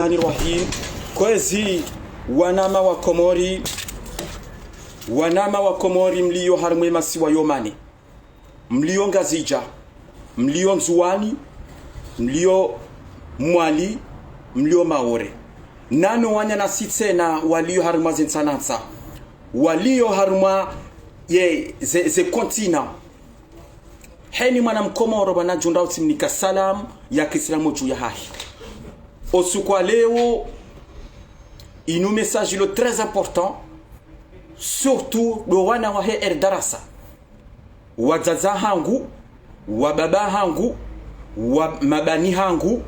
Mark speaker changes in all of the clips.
Speaker 1: Bismillahirrahmanirrahim. Kwezi wanama wa Komori mlio harmwe masiwa yomani, mlio Ngazija, mlio Nzuwani, mlio Mwali, mlio Maore. Nano wanya na sitsena walio harmwa zinsanansa, walio harmwa ze kontina. Heni mwana Mkomoro wana junda utimnika salam ya Kiislamu juu ya hahi. Osukwa leo, il nous message le très important, surtout do wana wa he darasa, wazaza hangu, wababa hangu, wa mabani hangu,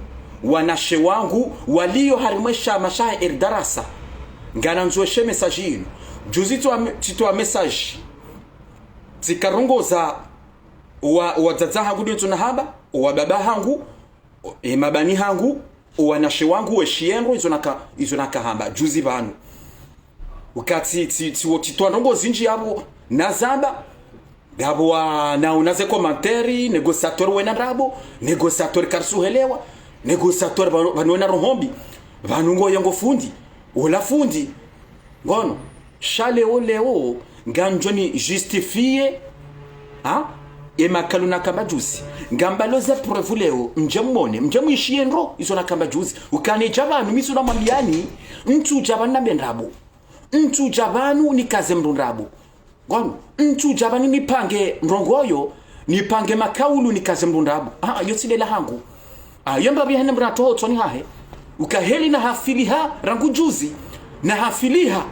Speaker 1: wanashe wangu, walio harimwesha mashahe darasa. Ngana nzueshe message yinu. Juzi tuwa message zikarongoza wazaza hangu ndio tunahaba, wababa hangu, mabani hangu, wanashe wangu weshienro izonaka hamba juzi banu ukati titwanongo zinji yabo nazamba gabo na unaze komanteri negociateur wena rabo negociateur karsuhelewa negociateur banona rohombi banungo yango fundi ola fundi ngono shale oleo nganjoni justifier e makaluna kamba juzi ngambaloze preuve leo njemu ishienro izona kamba juzi ukane jabanu misuna mwambiani mtu jabanu na benrabo mtu jabanu ni kaze mrunrabo ngono mtu jabanu nipange mrongoyo nipange makaulu ni kaze mrunrabo yosile la hangu yamba bihane mrato toni hahe ukaheli na hafiliha rangu juzi na hafiliha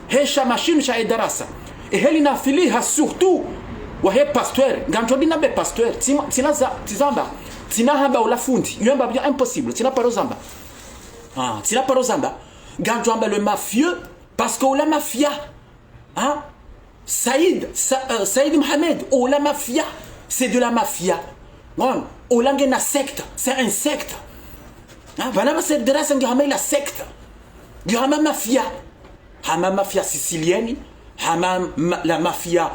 Speaker 1: hesha mashinu sha darasa heli na hafiliha surtout wahe pasteur nganjodi na be pasteur tizamba tina hamba ula fundi yomba bien impossible tina parozamba tina parozamba nganjamba le mafieux parce que la mafia Saïd Mohamed la mafia c'est de la mafia non olange na secte c'est un secte bana c'est de la secte ngama mafia hama mafia sicilienne hama la mafia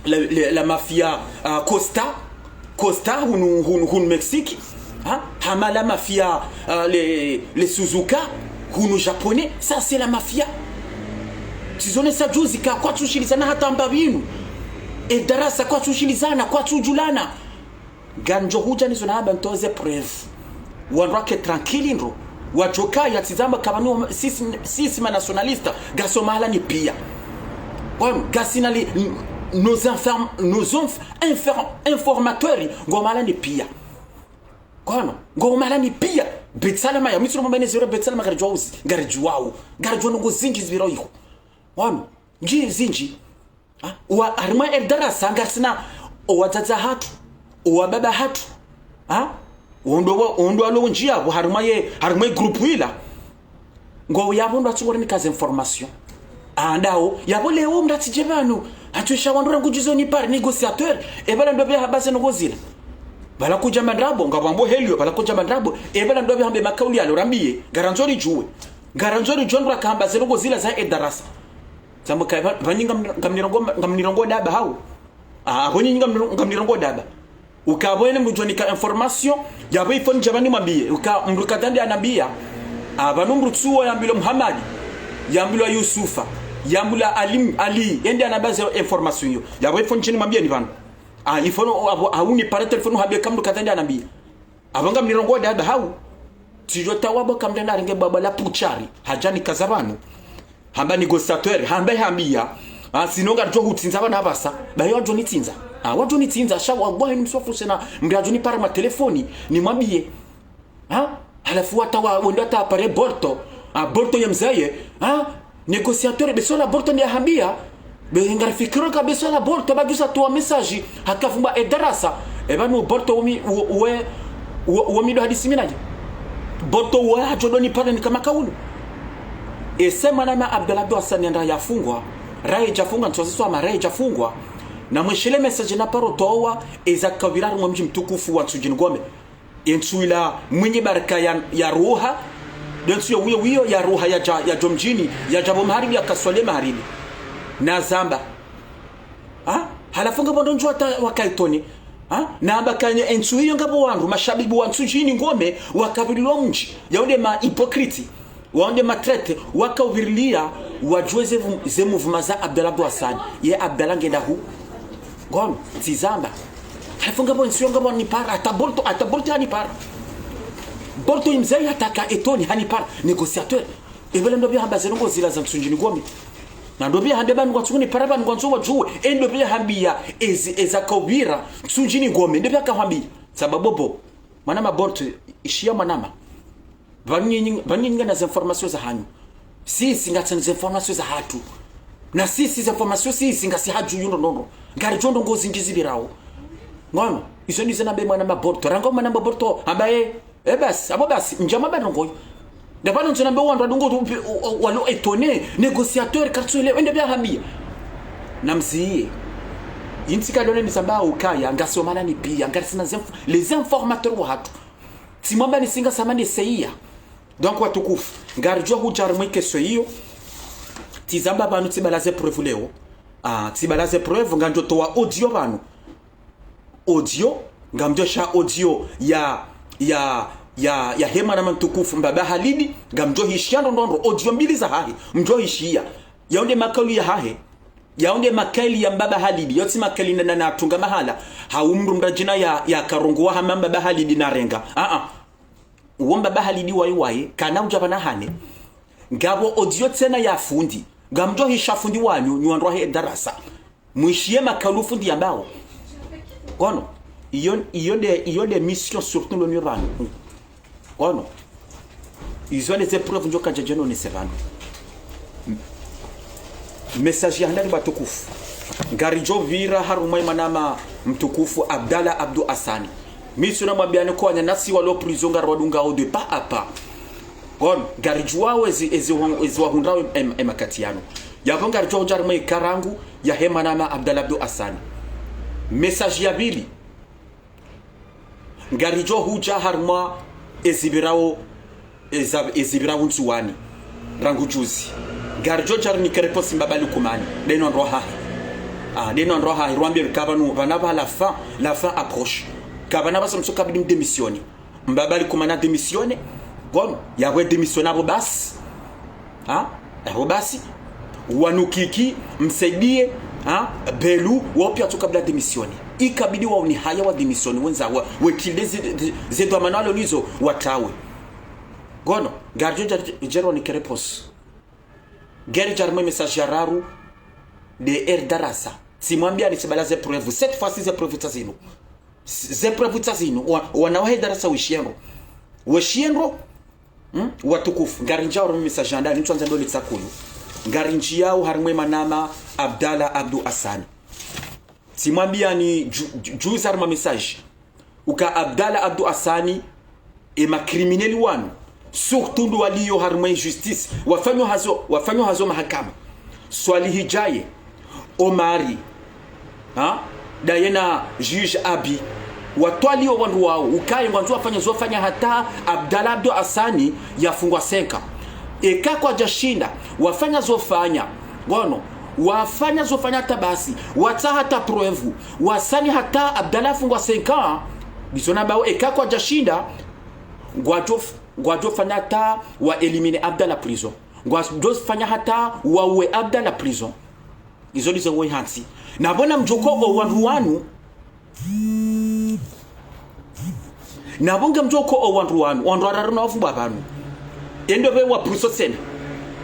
Speaker 1: la mafia Costa ou Mexique, hama la mafia les Suzuka ou japonais, ça c'est la mafia. Tizone sa juzika kwa tushilizana hata mbabinu e darasa kwa tushilizana kwa tujulana ganjo huja ni zona haba ntoze preuve wanrake tranquille ndo wajoka ya tizama kabanu sisi nationalista gaso mahala ni pia bon gasinali nos informateurs ngomala ni pia kono ngomala ni pia betsalama ya mitro mbene zero betsalama garjuwao ngo zinji zbiro yiko kono nji zinji wa arma darasa ngasina owazaza hatu owababa hatu ondo alo njia bo harma groupe ila ngo yabondo atsungora ni kaze information andao yabo leo mdatijebanu atusha wandura ngujizo ni par négociateur e bala ndobe habase nogozira bala kuja mandrabo ngabambo helio bala kuja mandrabo e bala ndobe hambe makauli alo rambie garanzori jondra kamba zero gozila za darasa sambo kai banyinga ngamnirongo daba hau abonyi ngamnirongo daba ukabone mjonika information yabo ifoni jabani mabie mrukatandi anabia abanumru tsuwa yambilo Muhammad yambilo Yusufa yambula Ali ende anabaza information yo yabo ifoni chini mambia ni bana ifono auni para telephone habia kamdu katandi anabia abanga mnirongo daba hau tijota wabo kamdenda ringe baba la puchari hajani kazabanu hamba negociateur hamba hambia sinonga rjo hutsinza bana abasa bayo rjo nitsinza watu nitsinza shawa wallahi msofu sena mbiajuni para ma telefoni ni mwambie halafu watawa wendata apare borto ya mzaye negociateur besola borto ni hambia bengar fikiro ka besola borto bagusa toa message hakafumba darasa banu borto we do hadisi minaje borto wa jodoni pale ni kama kaulu sema na Abdallah Hassan ndio yafungwa rai jafungwa ntoziswa marai jafungwa na mweshele message na paro towa ezakabirari mu mji mtukufu wa Tsujin Gome entuila mwenye baraka ya ruha densu wiyo ya ruha ya jomjini ya jabo maharibi ya kaswale maharibi na zamba halafunga bondo njua wakaitoni na abakanye ensu hiyo ngabo wandu mashabibu wa nsu jini ngome wakabiliwa mji yaonde ma hipokriti waonde matrete wakavirilia wajweze ze mouvement za Abdallah Abdou Hassan ye Abdallah ngenda hu ngono tizamba hafunga bo ensu ngabo ni para atabolto ni para bolto imzai ataka etoni hani para négociateur ebele ndo bya hambazero ngo zila za nsu jini ngome na ndobia hande banu kwatsuni paraba ngwanzo wajue endobia hambia ezakobira tsunjini ngome ndobia kahambia sababobo manama borto ishia manama banyinga na informations za hanyu sisi ngatsa na informations za hatu na sisi za informations sisi ngasi haju yundo nono ngari jondo ngozi ngizibirawo ngono izo ni zana be manama borto rango manama borto ambaye basi abo basi njama bano ngoyo ndabano ntsona mbe wandu adungo walo etone négociateur kartsule wende bya hambia namziye intika done nisamba ukaya ngasomana ni pia ngarisina les informateurs wa hatu simwamba ni singa samani seia donc watukufu ngarjo hujar mwike so hiyo tizamba banu tibalaze preuve leo tibalaze preuve nganjo toa audio banu audio ngamjosha audio ya hema na mtukufu mbaba Halidi ngamjo hishia ndondo audio mbili za hahi mjo hishia yaonde makali ya hahe yaonde makali ya mbaba Halidi yoti makali na atunga mahala haumru mrajina ya karongo wa hama mbaba Halidi na renga uwo mbaba Halidi wayi kana ujabana hane ngabo audio tena ya fundi ngamjo hisha fundi wanyu nyuandro he darasa mwishie makalu fundi ambao kono iyo de mission surtout le nurano kono izo les épreuves njoka jajeno ni serano message ya ndani batukufu ngarijo vira harumai manama mtukufu Abdallah Abdou Hassan mission na mwabiani kwa nasi walo prison garwadunga au de pas à pas kono garijwa wezi wahundra emakatiano yabo ngarijo jarmai karangu ya hema nama Abdallah Abdou Hassan message ya bili ngarijo huja harma ezibirao nsuwani rangu juzi ngarijo jarni kereposi mbabali kumani deno roha rwambie kabanu vanava la fin approche kabana basomso kabidi démissionner mbabali kumana démissionner gon yawe démissionner abo basi wanukiki msaidie belu wapia tukabla démissionner ikabidi wao ni haya wa démissionner wenza wekilezi zedo manalo lizo watawe gono garjo jero ni kerepos geri jarmo message yararu de darasa simwambia ni sibalaze preuve cette fois ci preuve tazino wanawahe darasa wishienro watukufu ngarinjao message ndani nitwanza ndo litsakuyu ngarinji yao harimwe manama Abdallah Abdou Hassan simwambia ni juzi harima message uka Abdallah Abdou Hassan ma criminel wanu surtout ndo waliyo harimwe justice wafanywa hazo mahakama swali hijaye Omari dayena juge Abi watwaliyo wandu wao ukaye ngwanzo wafanya hata Abdallah Abdou Hassan yafungwa 5 eka kwa jashinda wafanya zofanya ngono wafanya zofanya hata basi wata hata preuve wasani hata Abdallah fungwa 5 bisona bao eka kwa jashinda ngwajo fanya hata wa eliminer Abdallah prison ngwajo fanya hata wawe Abdallah prison izo lizo we hansi na bona mjoko o wandu wanu na bonga mjoko o wandu araruna wafu abantu endo be wa prison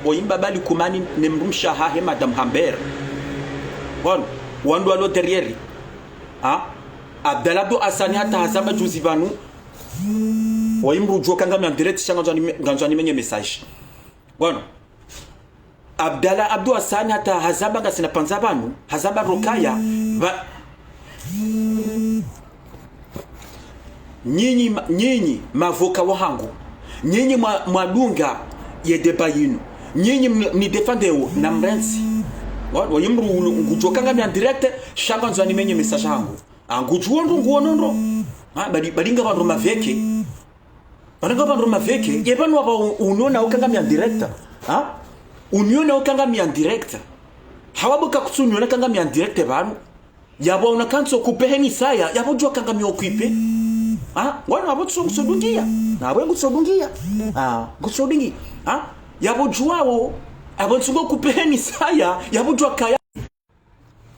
Speaker 1: oyimba bali kumani nemrumsha hahe madam Hamber wandu alo derrière Abdallah Abdou Hassan hata hasaba juzi banu oyimru joka ngami en direct shanga nganjani menye message Abdallah Abdou Hassan hata hazaba ngasina panza banu hazaba rokaya nyinyi mavoka wahangu nyinyi mwadunga ye deba yinu nyinyi ni defendeo na mrensi wayimru ngujoka ngami en direct shanga nzani menye message hangu ngujuondo nguonondo badinga bandu maveke yebanu wapa uniona ukanga mi en direct uniona ukanga mi en direct hawabuka kusunyona kanga mi en direct banu yabo una kanso kupeheni saya yabo jua kanga mi okuipe wana abo kusodungia na abo kusodungia kusodungi yabo jua wo abo tsungo kupeheni saya yabo jua kaya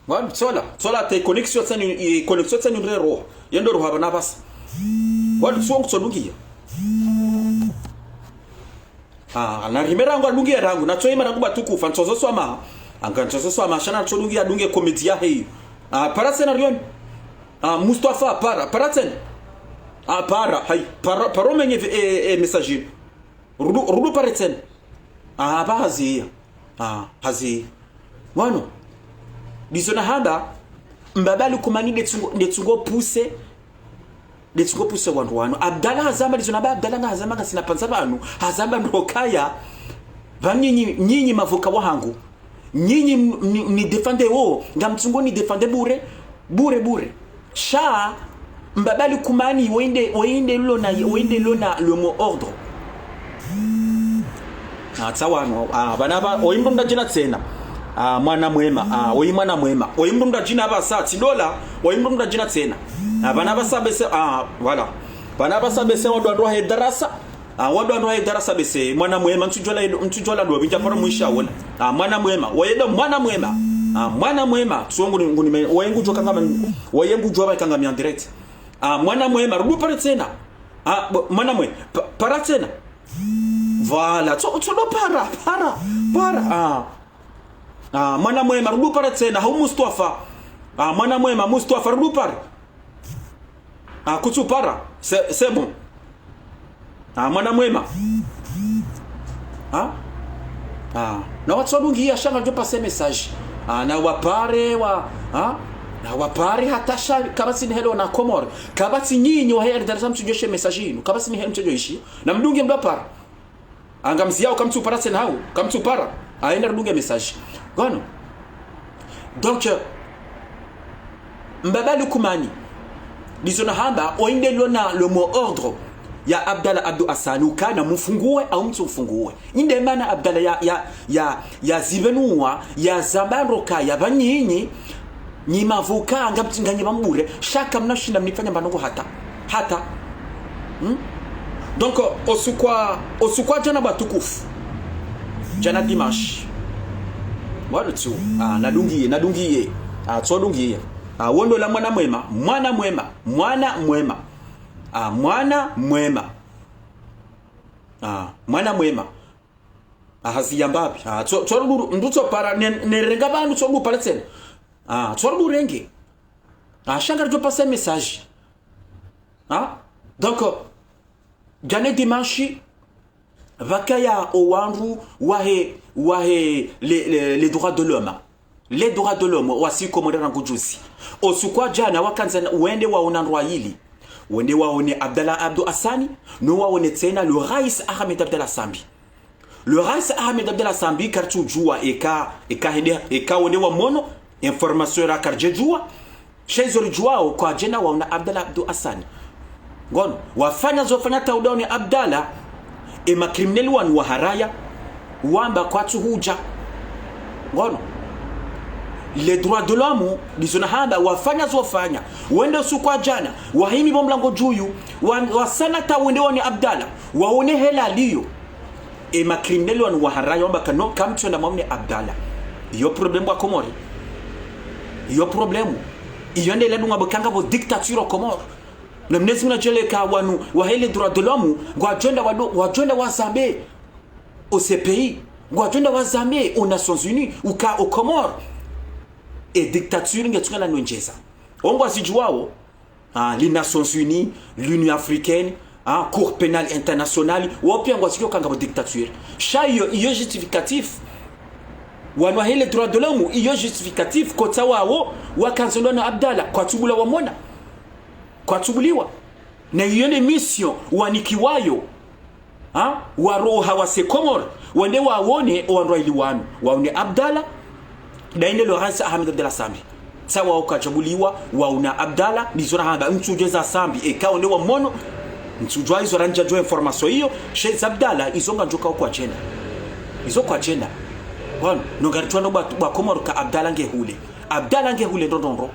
Speaker 1: wana sola te connexion tsani rero yendo ro haba bas wana tsungo kusodungia na rimera ngo adungia rangu na tsoima rangu batukufa ntsozo swama anga ntsozo swama shana tsodungia adunge komedia hey Paratsen Rion Mustafa Paratsen Paro menye messager Rudu Paratsen Hazi Wano Disona haba Mbabali kumani Detsungo pousse wano Abdallah Hazama disona ba Abdallah Hazama kasina pansabanu Hazama ndokaya Nyinyi mavuka wahangu nyinyi ni defende wo ngamtsungo ni defende bure sha mbabali kumani wende lona le mot ordre tsawano banaba oyimbo ndajina tsena mwana mwema oyimwana mwema oyimbo ndajina basa tidola oyimbo ndajina tsena banaba sabese voilà banaba sabese wadwa he darasa wadwa ndo darasa bese mwana mwema mtujola ndo binja para mwisha wona mwana mwema wayedo mwana mwema tsongo nguni wayengu joka kama wayengu joba kanga mi en direct mwana mwema rubu para tena mwana mwema para tena voilà tsodo para mwana mwema rubu para tena hau Mustafa mwana mwema Mustafa rubu para kutu para c'est bon mwana mwema na watsodungia shanga jo passer message na wapare na wapare hatasha kabasi ni helo na Komor kabasi nyinyi wa heri Dar es Salaam tujoshe message yinu kabasi ni helo mtujoishi na mdunge mdapara angamzia ukamtu para tena hao kamtu para aenda mdunge message gono donc mbabali kumani disona hamba oinde lona le mot ordre ya Abdallah Abdou Hassan ukana mfungue au mtu mfungue inde mana Abdallah ya zibenua ya zabaroka ya banyinyi ni mavuka ngabtinganye bambure shaka mnashinda mnifanya mbanongo hata donc osukwa jana batukufu jana dimanche wala tu nadungiye tsodungiye wondo la mwana mwema mwana mwema haziyambabi tsoruru ndutso para nerenga bantu tsoruru para tsena tsoruru renge shanga jo passer message donc jane dimanche vakaya owandu wahe les droits de l'homme les droits de l'homme wasi komodera ngujusi osukwa jana wakanza wende waona ndwa hili wende waone Abdallah Abdou Hassani no waone tena le Rais Ahmed Abdallah Sambi le Rais Ahmed Abdallah Sambi kartu jua eka wende wa mono information ra karje jua shezo jua kwa jena waona Abdallah Abdou Hassani ngono wafanya taudani Abdallah makriminali wanu wa haraya wamba kwatu huja ngono les droits de l'homme disona handa wafanya zofanya wende sukwa jana wahimi bomlango juyu wasanata wende wani Abdallah waone hela liyo makriminali wanu wa haraya wamba kano kamtu na maune Abdallah iyo problème wa Komori iyo problème iyo ndele dunga bokanga bo dictature Komori na mnezi mnacheleka wanu wahele droit de l'homme wajenda wa Zambie au CPI wajenda wa Zambie aux Nations Unies ou ka au Comores et dictature ngetunga la nwenjeza ongo asijuao les Nations Unies l'Union africaine Cour pénale internationale wopia ngwasikyo kanga bo dictature shayo iyo justificatif wanu wahele droit de l'homme iyo justificatif kota wao wakanzolo na Abdallah kwa tubula wa mona kwa tubuliwa na yone mission wanikiwayo waro hawase Komor wende waone oandwaili wanu waone Abdallah dainde le Rais Ahmed Abdallah Sambi sawa ukachabuliwa wauna Abdallah nizora hamba mtujeza Sambi ekaonde wa mono mtujwa hizo ranja jo information hiyo Sheikh Abdallah izonga njoka kwa chena izo kwa chena bwana nogaritwa no ba Komor ka Abdallah ngehule ndondondro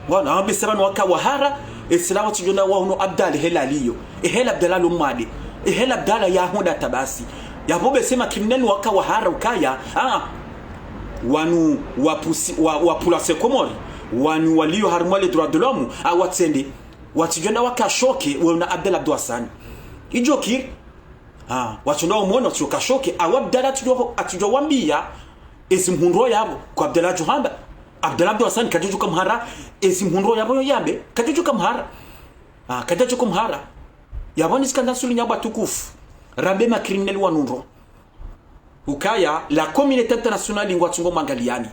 Speaker 1: ngona ambe sabana waka wahara islamu tujona wa uno abdal helaliyo hela abdalalu mwade hela abdala ya honda tabasi ya bobe sema criminel waka wahara ukaya wanu wapulase komori wanu walio harmwa les droits de l'homme awatsende watujona waka shoke wona Abdel Abdou Hassan ijokir watunda umono tuka shoke awabdala tujo wambia esimhunro yabo kwa Abdel Johamba Abdel Abdou Hassan kajuju kamhara esimhunro yabo yambe kajuju kamhara kajuju kamhara yaboni skanda suli nyaba tukufu rambe ma criminel wanunro ukaya la communauté internationale ngwa tsungo mangaliani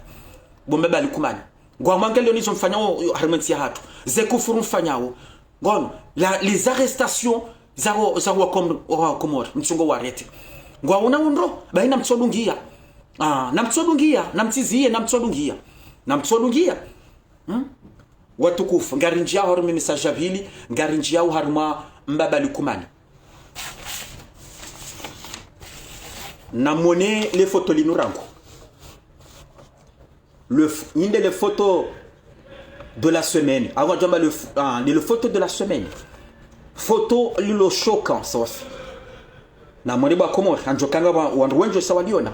Speaker 1: bombe bali kumani ngwa mangalio nizo mfanyao harmentia hatu zekufuru mfanyao ngono les arrestations za wa komor mtsungo warete ngwa una unro baina mtsodungia na mtsodungia na mtizie na mtsodungia watukufu ngarinjia horo message abili ngarinjia harma mbabali kumani na monnaie les photos linurango une des photos de la semaine avant le photo de la semaine photo lilo choquant safi na monnaie ba komor anjokanga wanwenjo sawaliona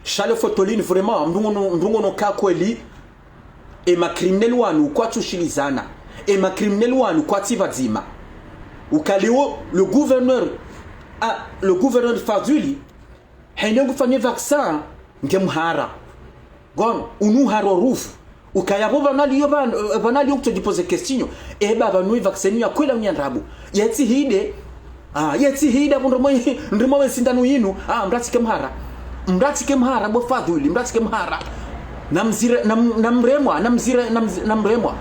Speaker 1: chale photo lini vraiment ndungo no ka kweli e ma criminel wanu kwa tushilizana e ma criminel wanu kwa tivadzima ukaliwo le gouverneur Fadhili henengu fanye vaccin ngemhara gon unu haro rufu ukayabo banali ukto dipose question e baba nui vaccin ya kwela myandrabu yeti hide ndimo wesindanu yinu mratike mhara bo Fadhili mratike mhara namremwa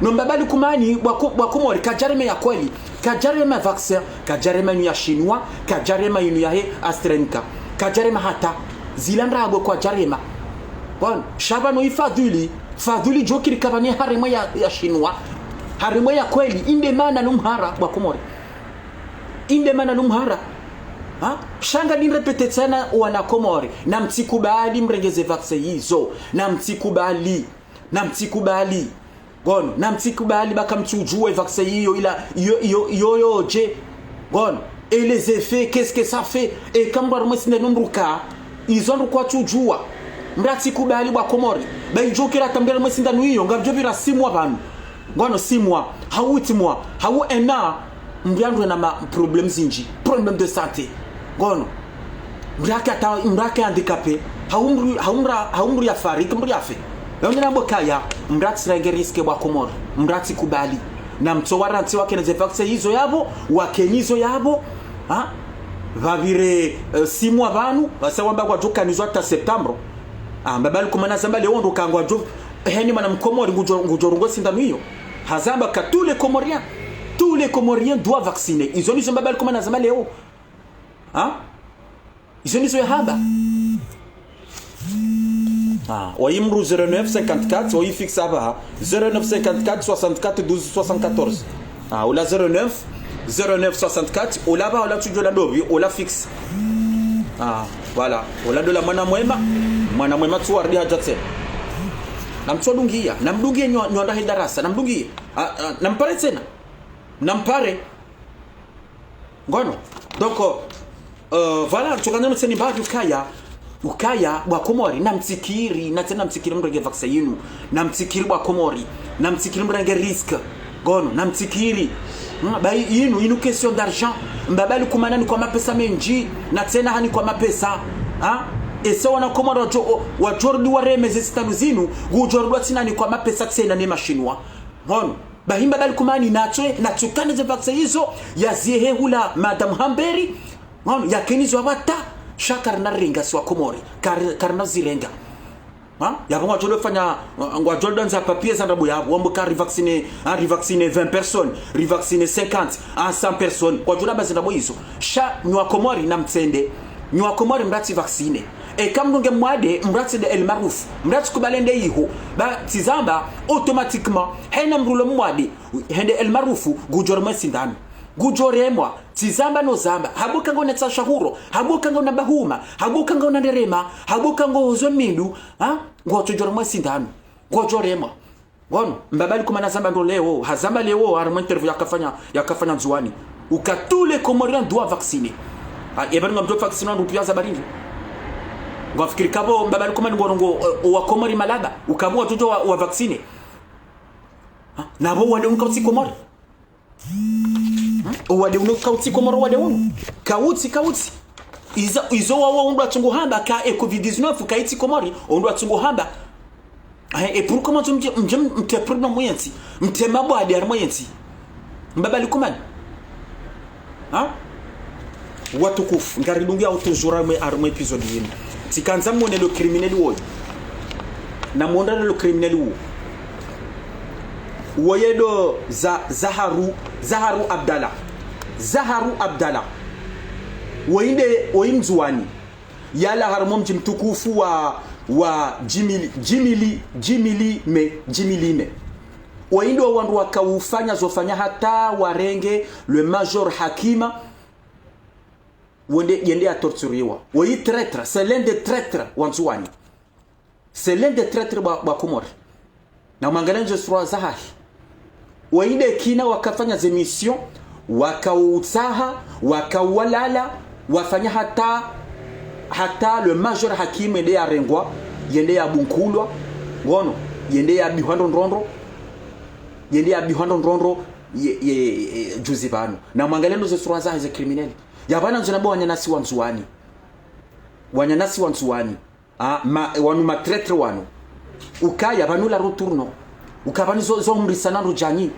Speaker 1: nombabali kumani wakomori kajareme ya kweli kajareme vaccin kajareme ya chinois kajareme yinu ya AstraZeneca kajarema hata zilandrago kwa jarema bon shabano Fadhili jokiri kabane harema ya chinois harema ya kweli inde mana numhara wakomori inde mana numhara shanga ni repete tena wana komori na mtikubali mregeze vaccin hizo na mtikubali gono na mtikubali baka mtujue vaccin hiyo ila yo je gono et les effets qu'est-ce que ça fait et kamba rumesinde numruka izo kwa tujua mtikubali wa komori bayijokera tambira rumesinde nuyo ngabjobira simwa banu gono simwa hautimwa hau ena mbiandwe na problème zinji problème de santé gono mraka handicapé haumri ya fariki mri afe yongena mbokaya mrati renge riske wa komori mrati kubali na mtowaranti wake na vaccine hizo yabo wakenizo yabo vavire simu abantu basawamba kwa jokanizwa ta septembre mbabali kumana zamba leo ndo kangwa jo heni mana mkomori ngujorongo sindano hiyo hazamba ka tous les comoriens doivent vacciner ils ont dit mbabali kumana zamba leo ils ont dit so haba Oimru 0954 oi fixa ba 0954 64 12 74 ola 09 ola ba ola tujo la dobi ola fixe voilà ola de la mwana mwema tu wardi hajatse namchodungia namdungie nyonda hidarasa namdungie nampare tena nampare ngono donc voilà tukana tseni ba ukaya wa komori namtsikiri na tena mtsikiri mrege vaccine yinu namtsikiri wa komori namtsikiri mrege risque gono namtsikiri bai yinu question d'argent mbabali kumana ni kwa mapesa menji na tena hani kwa mapesa ese wana komori wa jordi wa remeze sitanu zinu gujordi tina ni kwa mapesa tena ne mashinwa gono bahimba bali kumani natwe na tukane ze vaccine hizo yazie hula madam Hamberi gono yakenizo abata shakar na ringa swa komori karna zirenga yabo ngwajolo fanya ngwajolo danza papier za ndabu yabo wambuka revacciner 20 personnes revacciner 50 100 personnes kwa jula bazi ndabo hizo nywa komori na mtsende nywa komori mrati vacciner kama nge mwade mrati de El Maruf mrati kubalende yiho ba tizamba automatiquement hena mrulo mwade hende El Marufu gujorma sindano gujoremwa tizamba no zamba habuka ngo netsa shahuro habuka ngo na bahuma habuka ngo na nderema habuka ngo zo mindu ngo tujoremwa sindano gojoremwa Ngono mbabali kuma nazamba ndo leo hazamba leo arma interview yakafanya nzuani ukatule Comoriens doit vacciner ebani ngamdo vacciner ndo pia zabaringi ngafikiri kabo mbabali kuma ngorongo wa Comori malaba ukamua toto wa vacciner nabo wale unkauti Comori wale unkauti Comori wale unu kauti izo wawo ndo atungo hamba ka covid-19 kaiti Comori ndo atungo hamba. Et pour comment tu me te prends moyen si m'te mabo a der moyen si mbabali kumani watukuf ngaridungia autojura me armo episode yini tikanza mone le criminel wo na monda le criminel wo woyedo Zaharu Abdallah woimzuani yala harmo mtukufu wa Jimili me waindo wandu wakaufanya zofanya hata warenge le major Hakima wende yende a torturiwa wai traître c'est l'un des traîtres wanzuani c'est l'un des traîtres ba Comori na mangalenje sura zahahi wainde kina wakafanya zemission wakautsaha wakawalala wafanya hata le major Hakim yende ya rengwa yende ya bunkulwa ngono yende ya bihando ndrondo juzi bano na mangalendo ze suraza ze criminel yabana nzonabo wanyanasi wanzuani wanu matretre wanu ukaya banula roturno ukabani zo mrisana rujani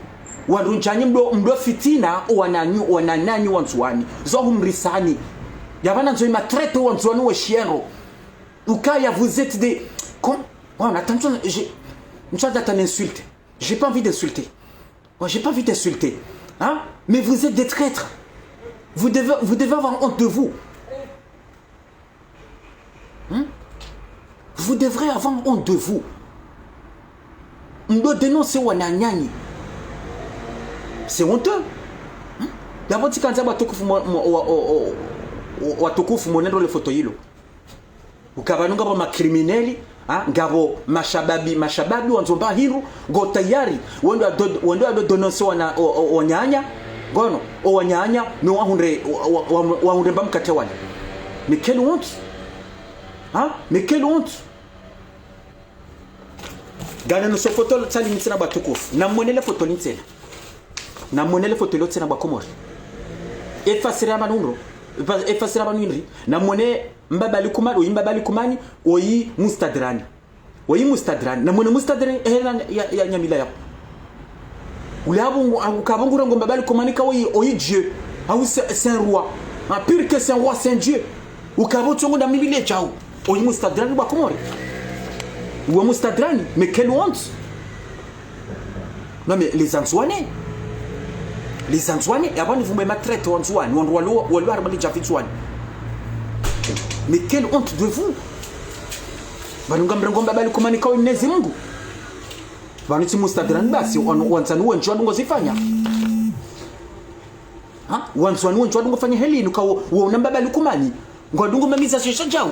Speaker 1: wanrujani mdo fitina wanananyi wanzuani zo mrisani yabana nzo matretre wanzuani we chienro ukaya vous êtes des attention t'en insulte. J'ai pas envie d'insulter. Moi, j'ai pas envie d'insulter. Hein? Mais vous êtes des traîtres. Vous devez avoir honte de vous. Hein? Vous devrez avoir honte de vous. On doit dénoncer Wananyani. C'est honteux. D'abord, tu quand tu watukufu monendo le photo hilo. Ukabanunga ba criminels. Ngabo mashababi wanzomba hiru go tayari wendo adononse wanyanya gono wanyanya ni wahunde bamkate wale. Mais quelle honte, mais quelle honte. Gana no photo tsali ntsina batukufu na monele photo ntsela na monele photo lo tsena ba Comori efasira banunro efasira banunri na mone mbabali kumani oyi mustadrani na mone mustadrani ya nyamila yako ulabu ukabungura ngo mbabali kumani ka oyi Dieu c'est un roi pire que c'est un roi, c'est un Dieu ukabotsongo na mibile chao oyi mustadrani ba Comori ou mustadrani. Mais quelle honte. Non mais les Anzouanais avant de vous me maltraiter en Anzouane ou mais quelle honte de vous. Banungambengomba bali kumanika Mwenyezi Mungu baniti mustadrani basi wansanu wenjwa ngozifanya wansanu wenjwa ngofanya helini ka wonamba bali kumani ngodungu mamiza shisha jao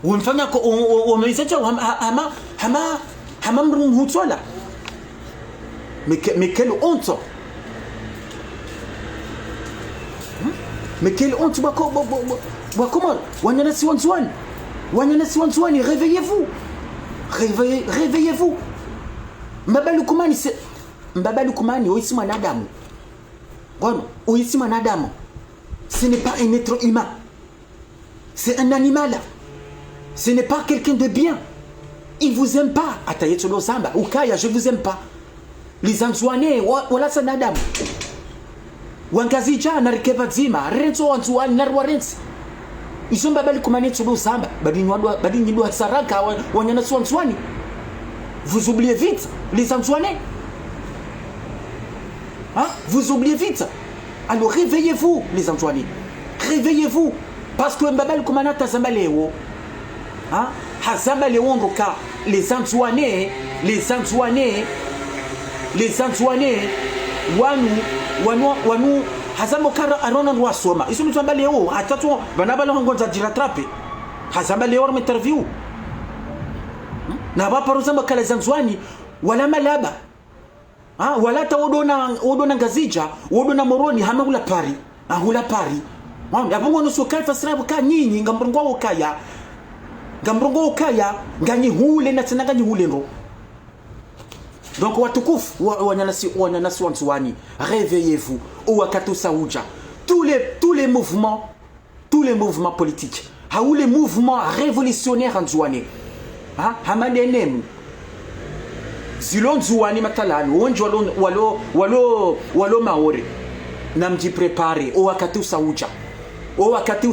Speaker 1: wonfanya ko wamamiza jao hama mrumhutsola. Mais quelle honte. Mais quelle honte. Comment Wanyanasi Wanzouani, réveillez-vous. Réveillez-vous. Mbabali Kumani oisi mwanadamu. Gono, oisi mwanadamu. Ce n'est pas un être humain. C'est un animal. Ce n'est pas quelqu'un de bien. Il vous aime pas. Atayetsolo Zamba, Ukaya, je vous aime pas. Les Anzouanais, wala sanadamu. Wangazija na rikeba zima, renzo Anzouani na rwarenzi. Ils Mbabali Kumani tsolo Zamba, badini ndo saraka Wanyanasi Wanzouani. Vous oubliez vite les Anzouanais. Vous oubliez vite. Alors réveillez-vous les Anzouanais. Réveillez-vous parce que Mbabali Kumani tazambaleo. Hazambaleo ndoka les Anzouanais wanu hazambo kara arona nwasoma isu mtamba leo atatu banabala ngonza jiratrape hazamba leo interview na bapa rozamba kala Zanzwani wala malaba wala ta odona ngazija odona moroni hama hula pari hula pari yapongo no sokai fasirabu ka nyinyi ngamrongo ukaya nganyi hule na tena nganyi hule ndo. Donc watukufu wanyanasi wanzuani, réveillez-vous wakati sauja. Tous les mouvements politiques, tous les mouvements révolutionnaires en Zouani, hamanenemu zilon Zouani matalani wonjo walo maore namji prepare wakati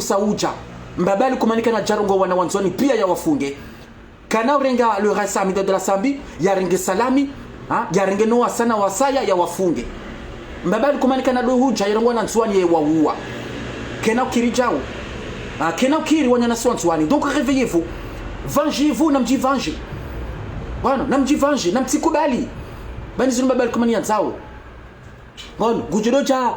Speaker 1: sauja mbabali kumanika na jarongo wana wanzoni pia ya wafunge kana urenga le rasami de la sambi ya renge salami ya renge no wasana wasaya ya wafunge mbabali kumanika na dohuja yarongo na nzwani ya waua kena ukirijao kena ukiri wanya na nzwani. Donc réveillez-vous, vengez-vous, namji venger bwana, namji venger namtikubali bani zinu mbabali kumania nzao bwana gujudoja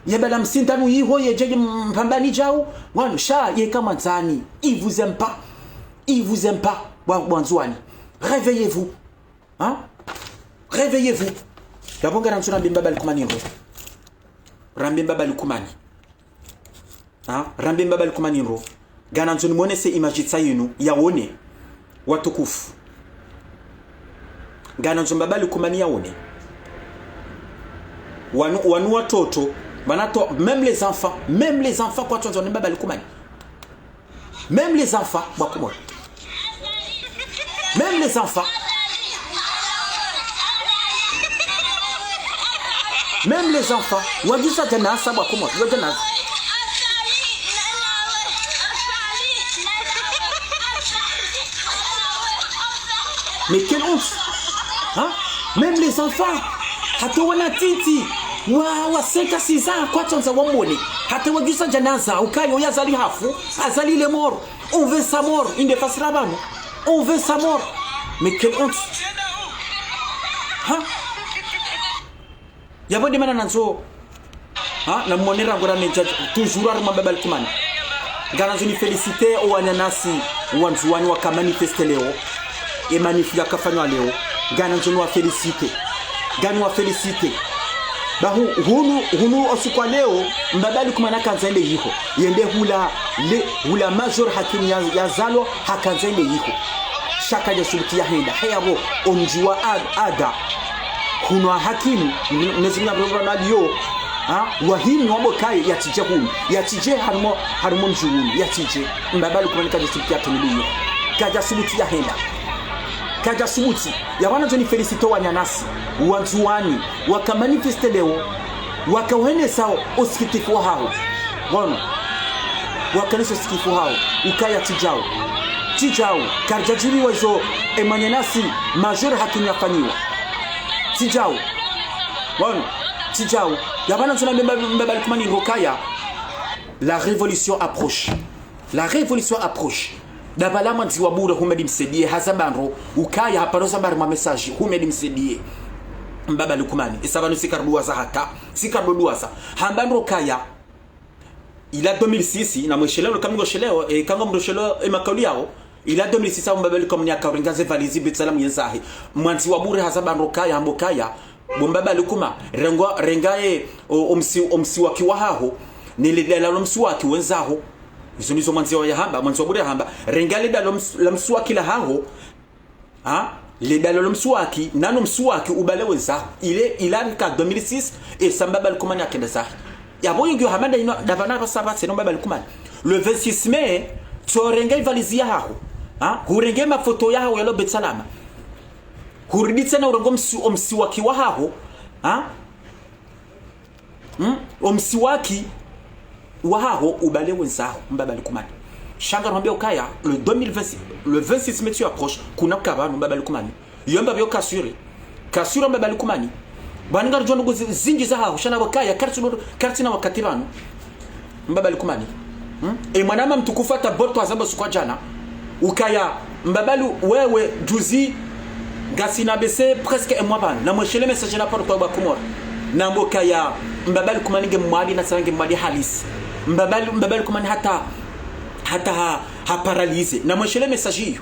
Speaker 1: ye bala msintanu yiho ye jeje mpambani jao bwana sha ye kama nzani, il vous aime pas bwanzwani. Réveillez-vous, réveillez-vous. Yabonga ramsuna mbabali kumani ngo rambe mbabali kumani rambe mbabali kumani ngo gana nzoni mwone se imagitsa yenu yaone watukufu gana nzoni mbabali kumani yaone wanu watoto banato, même les enfants kwa tonzo mbabali kumani, même les enfants bakumo, même les enfants wajisa tena sababu bakumo yojana. Mais quelle honte, même les enfants hata wana titi wa 5 à 6 ans kwa tonza wamone hata wajisa janaza ukayo yazali hafu azali le mort, on veut sa mort, une des faces là-bas, on veut sa mort. Mais quelle honte, yabonde mana nanzo na monera ngora meja toujours arma babal kumani gana zoni féliciter au ananasi wanzuani wakamanifester leo et magnifique akafanywa leo gana zoni wa féliciter hunu osukwa leo mbabali kumana kanzende yiko yende hula major hakini ya zalo hakanzende yiko shaka ya sulti ya henda hayabo onjua ada kuno hakimu nezina brongo na dio wahimi wabo kai yatije harmo njuni yatije mbabali kumana kaja sulti ya tuniyo kaja sulti ya henda kaja subuti ya wana joni felicito wanyanasi wanzuani wakamanifeste leo wakawene sao osikitifu hao wana wakaniso sikifu hao ukaya tijao karjajiri wazo emanyanasi major hakini yafanyiwa tijao ya wana jona mbabali kumani ngokaya. La révolution approche. Dabala manzi wabura humedi msedie hazabandro ukaya haparoza bari ma message humedi msedie mbaba lukumani isabanu sikarduaza hambandro kaya ila 2006 na mwesheleo kamingo sheleo kango mdosheleo makali yao ila 2006 mbaba lukumani akaringaze valizi bitsalamu yenzahi manzi wabura hazabandro kaya mbokaya bombaba lukuma rengae omsi wakiwa haho nilidela lomsi waki wenzaho izo nizo mwanzi wa bure hamba rengale dalo la mswaki la haho le dalo la mswaki nano mswaki ubalewe za ile ilanka 2006 et sambaba lukumani akenda za yabo yingo hamanda ino davana basaba se no baba lukumani le 26 mai to rengai valizia haho hurenge mafoto yaho yalo betsalama huriditse na urongo omsiwaki wa haho omsiwaki waho ubalewe nzao mbaba lukumani shanga rombe ukaya le 26 mai tu approche kuna kaba mbaba lukumani yomba byo kasure mbaba lukumani bangar jono zinji za haho shana bakaya kartina wakatirano mbaba lukumani e mwanama mtukufata borto azamba sukwa jana ukaya mbabalu wewe juzi gasina bese presque un mois ban na mweshele message na porto ba kumor na mbokaya mbabali kumanige mwadi na sange mwadi halisi mbabali kumani hata ha paralyze na mweshele message hiyo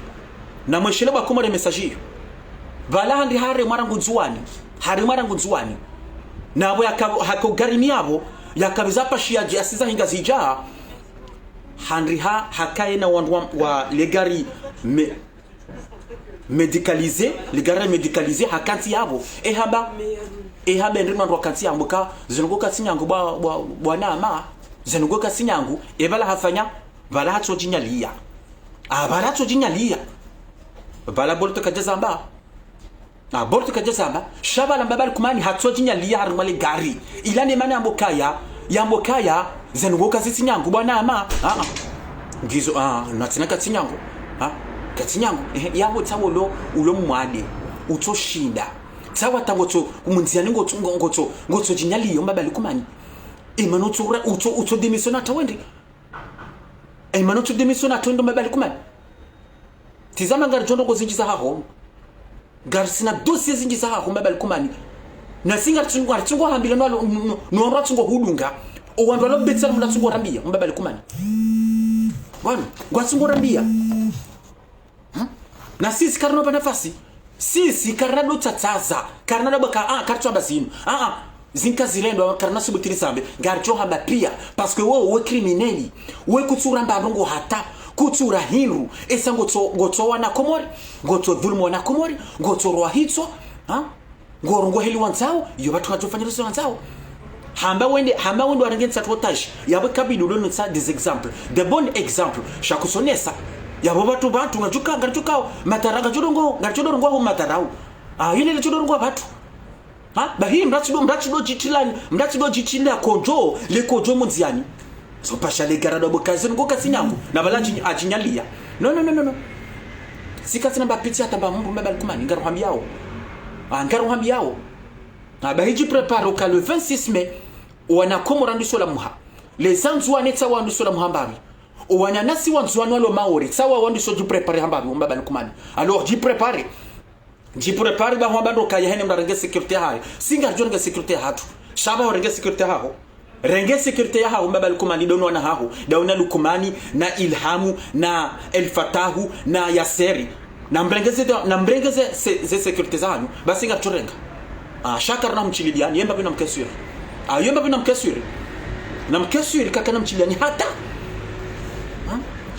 Speaker 1: na mweshele ba kumor message hiyo vala handi hare marangu nzuani nabo hako garimi yabo yakabiza pashia asiza hinga zija handri hakaye na wa legari médicalisé hakanti yabo ehaba ndima ndo kanti yangu ka zinunguka sinyangu bwana ama zinunguka sinyangu ebala hafanya bala hatso jinyalia abala hatso jinyalia bala bolto kajazamba bolto kajazamba shabala mbabali kumani hatso jinyalia harumale gari ilane mani yambokaya zinunguka sinyangu bwana ama ngizo natina katinyangu katinyangu yabo tawolo ulo mwade utoshinda sawa tangoto umunziani ngoto jinyali yomba balikumani imano tsura uto demisiona tawende imano to demisiona tawende mbalikumani tizama ngarjondo ko zinjiza haho garsina dossier zinjiza haho mbalikumani na singa tsungo hambile no ratsungo hudunga owandu lo betsana mlatsungo rambia mbalikumani bwana ngwatsungo rambia na sisi karno nafasi sisi karna do tsatsaza karna do baka kartwa bazinu zinka zilendo karna subutiri sambe garcho hamba pia parce que we crimineli we kutsura mbandongo hata kutsura hiru esa ngotso wana komori ngotso dhulmu wana komori ngotso roa hitso ngorongo heli wanzao yo bathu katofanya riso wanzao hamba wende warangenza twotash yabo kabili ulo nutsa des exemples de bon exemple shakusonesa yabo batu ngajuka mataraga chodongo ngachodongo ho matarau yile chodongo batu bahi mrachido jitila konjo le konjo munziani so pasha le garado bokazi ngo kasinyangu na balaji ajinyalia no sikasina bapiti atamba mumbu mbali kumani ngaruhambiao bahiji prepare au le 26 mai wana komorandu sola muha les anzwane tsawa ndu sola muhambari wananasi wanzwane lo maori tsawa wandu so ji prepare hambari mbali kumani alors ji prepare ba hambando kaya hene mdarenge sécurité hayo singa jonga sécurité hatu shaba orenge sécurité haho renge sécurité haho mbali kumani dono wana haho dauna lukumani na ilhamu na el fatahu na yaseri na mbrengeze ze sécurité zanyu basi ngaturenga shakar na mchilidiani yemba bina mkesuri na mkesuri kaka na mchilidiani hata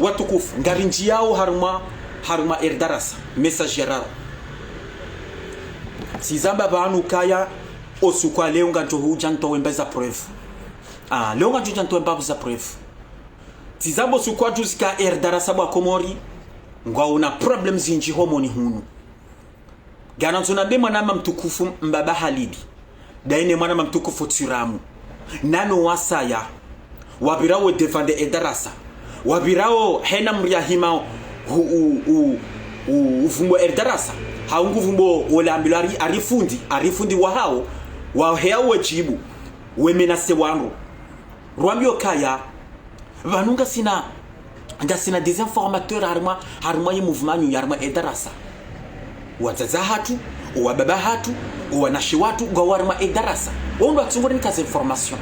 Speaker 1: watukufu ngarinji yao haruma erdarasa message yararo sizamba banu kaya osukwa leo nganto hujanto wembeza preuve leo nganto janto wembeza preuve sizambo sukwa juzika erdarasa bwa komori ngwa una problem zinji homoni hunu gananzona be mwana mtukufu mbaba halidi daine mwana mtukufu tsiramu nano wasaya wabirawo defende edarasa wabirawo hena mriyahima uvumbo edarasa haungu vumbo wala ambilari arifundi wahao wahea wajibu wemenase wangu rwambio kaya vanunga sina des informateurs harma ye mouvement yarma edarasa wazaza hatu wababa hatu wanashi watu gawarma edarasa ondo atsungore nikaze information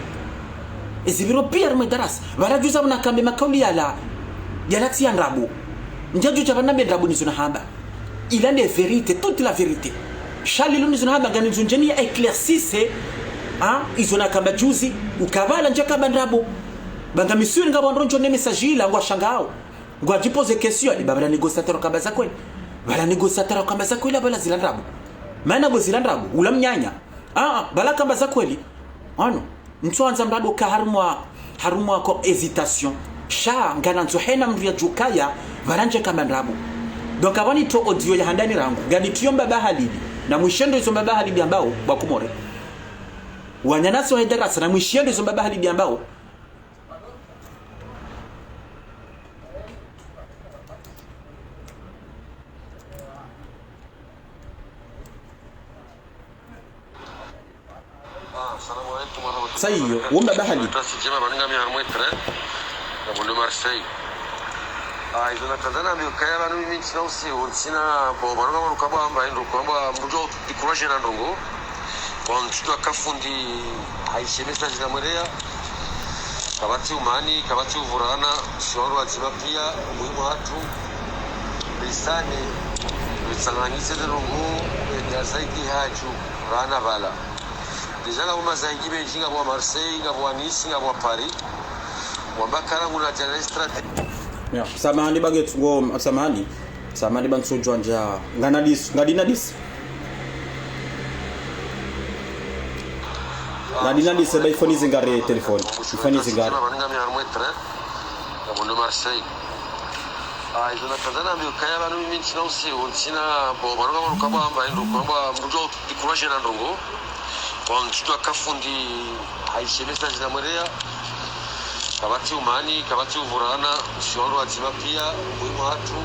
Speaker 1: ezibiro pia yarma edarasa barajuza mna kambe makauli yala tia ndrabo njaju chabana be ndrabo nizuna hamba il a les vérités toute la vérité shalilo nizuna hamba gani nzunjeni ya éclaircisse izona kamba juzi ukavala njaka bandrabo banga misuri ngabondro njo message la ngwa shangao ngwa jipose question ni baba négociateur kamba za kweli bala négociateur kamba za kweli bala zilandrabo maana bo zilandrabo ulamnyanya bala kamba za kweli ntwanza mrado ka harumwa ko hésitation ngana nzo hena mria jukaya baranje kamba ndrabo donc abani to audio ya handani rangu gani tuyomba bahali na mwishendo izo bahali ambao bakumore wanyanaso hedarasa na mwishendo izo bahali ambao sayo womba bahali
Speaker 2: tasijema baninga mi harmo etre na bondo Marseille izona kazana mi kaya banu mi ntsina usi unsina bo banu kama rukaba amba ndo kwamba mbujo dikuraje na ndongo bon twa kafundi aishe message na mwerea kabati umani kabati uvurana shoro aziba pia muhimu watu bisane bisanganyise de rungu ya zaidi haju rana bala deja la uma zaidi benji ngabo Marseille ngabo Nice ngabo Paris wambakara nguna jana strategy
Speaker 1: ya samani baget ngo samani bansojwa nja ngadinadis ngadinadis ba ifoni zingare telefone ifoni zingare
Speaker 2: maninga mi armoetre ngabo Marseille izona kazana mbio kaya banu mimi nchina usiku nchina bo baruka baruka bamba ndo kwamba mrujo dikuraje na ndongo kwa nchitwa kafundi haishemesa jina mwerea kabati umani kabati uvurana shoro atima pia muhimu hatu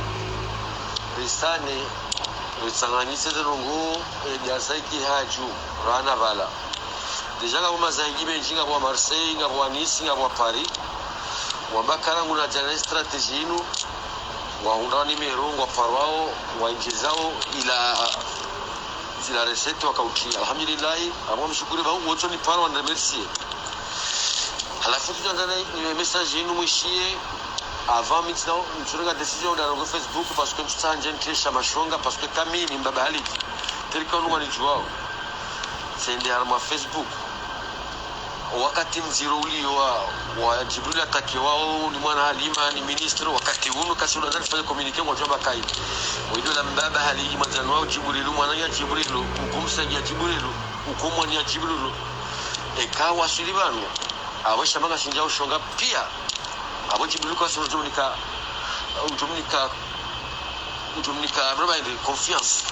Speaker 2: risane risanganyise ndongo jasaiki haju rana bala deja la uma zaidi benji ngabo Marseille ngabo Nice ngabo Paris wambakara nguna jana strategy inu waunda nimero wa farwao wainjizao ila zila recette wakautia alhamdulillah abo mshukuru ba wote ni parwa na merci halafu tunaanza message yenu mwishie avant maintenant mturenga decision dans Facebook parce que msanje nkesha mashonga parce que kamini mbaba hali telika nunga ni juao sende harma Facebook wakati mziro ulio wa Jibril atake wao ni mwana Halima ni ministro wakati huo kasi unaanza kufanya communique kwa jamba kai wewe la mbaba Halima mwanzo wao Jibril mwana ya Jibril ukumsaidia Jibril ukumwani ya Jibril ekawa sulibanu awesha manga shinja ushonga pia abo Jibril kwa sababu utumnika braba ile confiance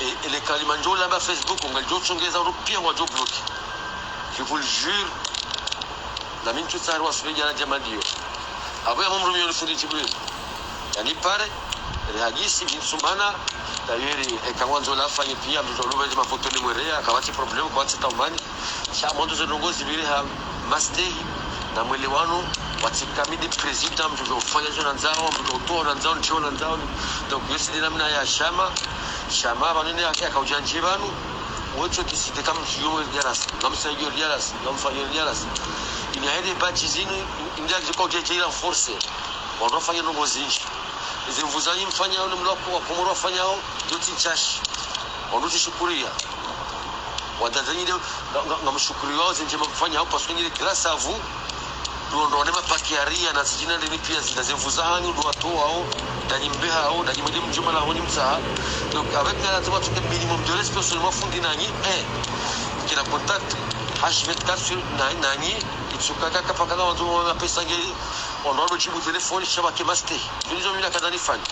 Speaker 2: et les kalimanjo là bas Facebook on galjo chongeza pia wajo bloqué. Je vous le jure, la mine tout ça doit se faire à la Diamadio. Après, mon premier le fundi Jibril. Yani pare, réagisse, bin sumana, d'ailleurs, et quand on a fait une pia, nous avons vu ma photo de Mourea, quand on a problème, quand c'est en mani, chaque monde de nos Jibril a masté, na mwelewano, watikami de président, nous avons fait un anzao, nous avons un anzao, nous avons un anzao, donc je suis dénominé à Shama, vanine à Kaujanjibanu. Wote kisite kama mshio Elias namsaidia Elias namfanya Elias ini haide bachi zinu india ziko jeje ila force wanafanya nongo zinji izimvuzanyi mfanya wale mloko wa komoro wafanyao yote chashi wanujishukuria wadadani ngamshukuru wao zinje mfanya hapo parce que ni grâce à vous tuondone mapakiaria na zijina ndini pia zinazimvuzanyi ndo watu wao danimbe hao danimbe mjuma la honi msaha donc avec la lazima tuke minimum de respect seulement fundi nani kila contact h24 sur nani itsukaka kapaka na watu wa pesa ngeli onodo chibu telefone shabake master tulizo mila kadani fani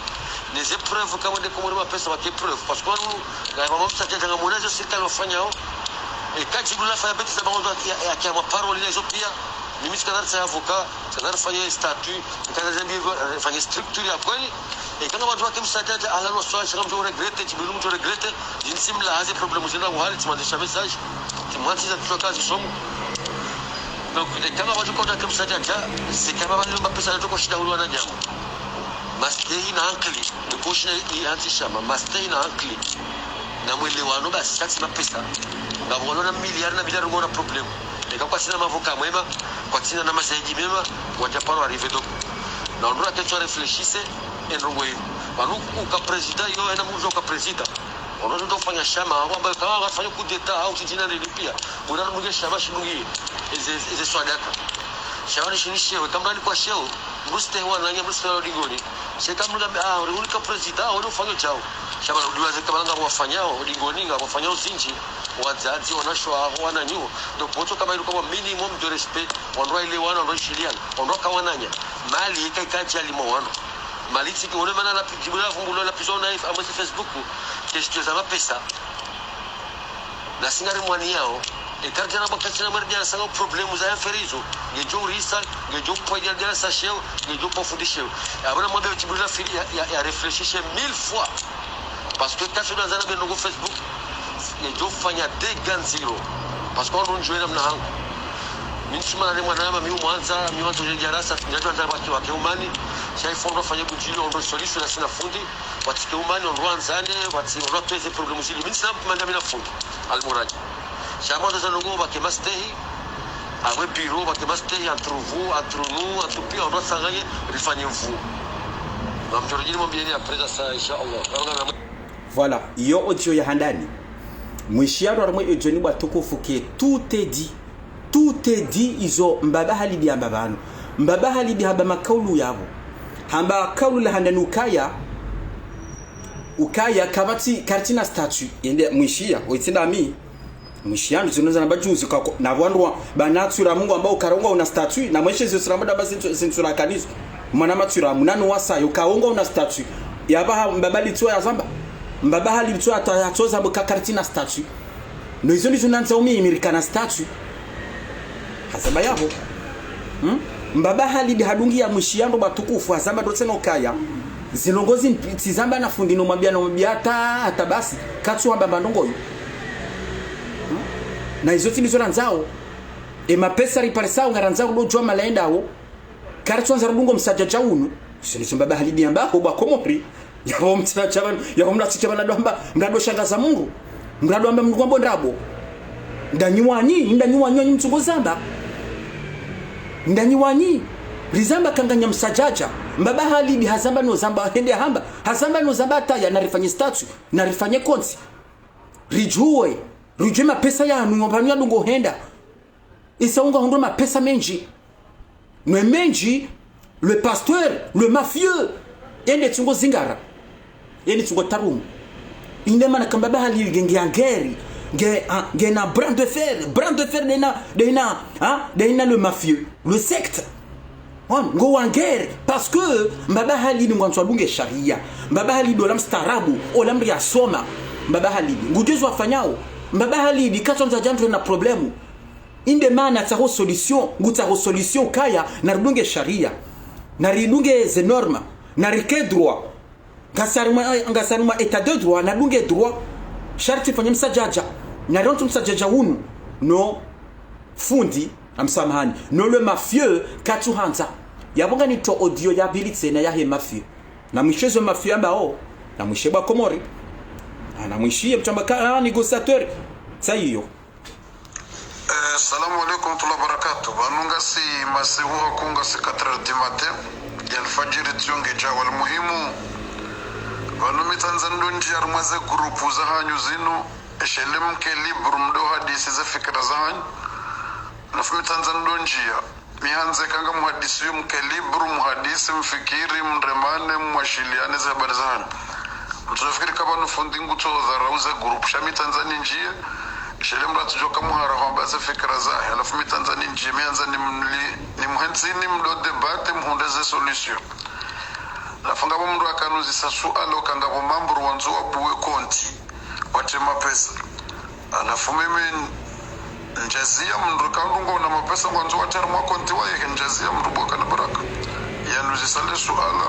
Speaker 2: les épreuves kama de komoro ma pesa wake preuve parce que nous na mama msaka tanga monazo serikali wafanya hao et quand tu la fanya beti sababu ya kama parole hizo pia mimi sikadar sa avocat sikadar fanya statut sikadar zambi fanya structure ya kweli et quand on voit que msaka ala no swali shaka mtu regrette chibilu mtu regrette jinsi mla hazi problème zina wahali tumandisha message timwanzi za tutoka kazi somo donc kama watu kwa kama msaka c'est kama wale mapesa ndio shida huwa na jambo mastei na ankli ni kushina ianzi shama mastei na ankli na mwelewano basi sasa mapesa ngabona na miliari na biliari ngona problem kwa sina mavoka mwema kwa sina na masaidi mema wajapano arrive donc na on doit que tu réfléchisse et ndongo hiyo banu ka president yo ena muzo ka president on doit kufanya shama kwamba kama wafanya coup d'état au tijina ndio pia bora munge shama shungi eze swadaka shawani shinishewe kama ni kwa sheo muste wana nyama muste odingoni sekamula uri ka president au ufanye chao shama udiwaze kama ngabo wafanyao odingoni ngabo wafanyao zinji wazazi wanashwa wananyu donc wote kama ile kama minimum de respect on doit ile wana on shiliana on doit kawananya mali ikakati alimo wana mali tiki wale mana la kibula fungulo la piso na ama Facebook kesho za pesa na singari mwani yao ekarja na bakati na mardia sana problemu za ferizo ngejo risa ngejo poja dia sa sheu ngejo pofundishe abana mwambie kibula ya réfléchir 1000 fois parce que quand tu dans un nouveau Facebook ngejo fanya degan zero parce qu'on on joue namna hangu mimi sima na mwana mimi mwanza jarasa ndio ndio watu wake umani sai fondo fanya kujili on solution na sina fundi watike umani on rwanzane wati on pese problème zili mimi sina manda mimi na fundi almuraji chama de zanongo ba kemastehi awe bureau ba kemastehi entre vous entre nous entre puis on doit s'engager il fanya vous mamjorjini mwambieni après ça inshallah
Speaker 1: Voilà, yo audio ya handani. Mwishiano armwe ejoni batukufu ke tout est dit izo mbaba halidi ya mbabano. Mbaba halidi haba makaulu yabo. Hamba kaulu la handani ukaya kabati kartina statue ende mwishia oitsinda mi mwishiano zinoza na bajuzi na bwandwa banatsura Mungu ambao karonga una statue na mweshe zisiramba basi sinsura kanizo mwana matsura munano wasa yokaonga una statue yaba mbabali tso ya zamba mbabali tso atatoza mukakartina statue no izo nizo nanza umi americana statue hasaba yabo mbaba halidi hadungi ya mwishiano batukufu azamba dotsena ukaya zilongozi tizamba na fundi no mwambia hata basi katsu amba bandongoyo na izo tinizo ranzao mapesa riparsao ngaranzao do jwa malaendao karatu anza rudungo msajaja unu sinicho mbaba halidi ambako bwa komori yabo mtsachaban yabo mnatsichana ndomba mrado shangaza Mungu mrado amba Mungu ambo ndrabo ndanywanyi mtungo zamba ndanywanyi rizamba kanganya msajaja mbaba halidi hazamba no zamba hende hamba hazamba no zamba taya na rifanye statue na rifanye konsi rijue mapesa ya ngombanyo dungo henda isaunga hondo mapesa menji le pasteur le mafieux ende tungo zingara ende tungo tarumu indema na kambaba halidi genge angeri ge na bras de fer de le mafieux le secte ngo wangere parce que mbaba halidi ngwantswa bunge sharia mbaba halidi olam starabu olam ya soma mbaba halidi ngujezo afanyao mbaba halidi katonza jantu na problemu inde mana tsaro solution kaya na rudunge sharia na ridunge ze normes na rike droit ngasaruma état de droit na dunge droit sharti fanya msajaja na rontu msajaja unu no fundi amsamahani no le mafieux katuhanza yabonga ni to audio ya bilitse na yahe mafieux na mwishezo mafieux ambao na mwisheba komori na mwishie mchamba ka négociateur sayo.
Speaker 3: Assalamu alaikum wa barakatuh. Banunga si masiwa kunga si 4h du matin ya alfajiri tionge jawal muhimu banumi Tanzania nji armaze grupu za hanyu zino eshelem ke libru mdo hadisi za fikra za hanyu nafumi Tanzania njia mihanze kanga muhadisi mke libru muhadisi mfikiri mremane mwashiliane za habari za hanyu mtunafikiri kama nufundi nguto dharauza grupu shami Tanzania njia Shelem ratu joka muhara kwamba za fikra zahe alafu mi Tanzania njia mianza ni muhenzini mdo debate muhundeze solution alafu ngabo mdo akanuzi sasualo kangabo mamburu wanzuwa buwe konti watema pesa alafu mimi njazia mdo kandungo na mapesa wanzuwa terma konti wa yeke njazia mdo boka na baraka yanuzi sale suala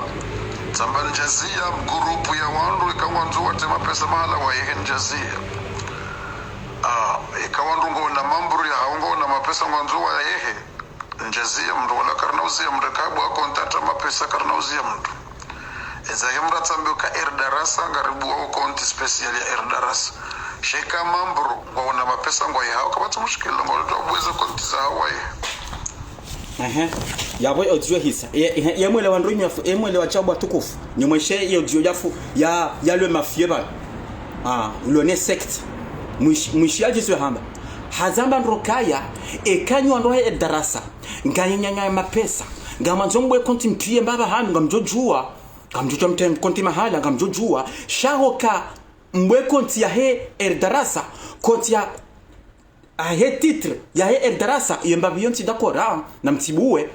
Speaker 3: tamba njazia grupu ya wandu ikawanzuwa tema pesa mahala wa yeke njazia ikawandungo na mamburu ya haungo na mapesa mwanzo wa yehe njazia mdu wala karnauzia mrekabu wa kontata mapesa karnauzia mdu eza hemra tambio ka erdarasa ngaribu wa konti special ya erdarasa sheka mamburu wa mapesa ngwa ya hao kabatu mushkila ngwa uweza konti za hawaii
Speaker 1: ya boy audio hisa ya mwele wa ndunyo mwele wa chabo tukufu ni mweshe ya audio yafu ya le mafieux ba le secte mwishiaji sio hamba hazamba ndrokaya ekanyo ndohe darasa nganyanya mapesa ngamanzombwe konti mpie mbaba hanu ngamjojua ngamjojo mtem konti mahala ngamjojua shahoka mbwe konti ya he darasa konti ya he titre ya he darasa yembabiyonti dakora na mtibuwe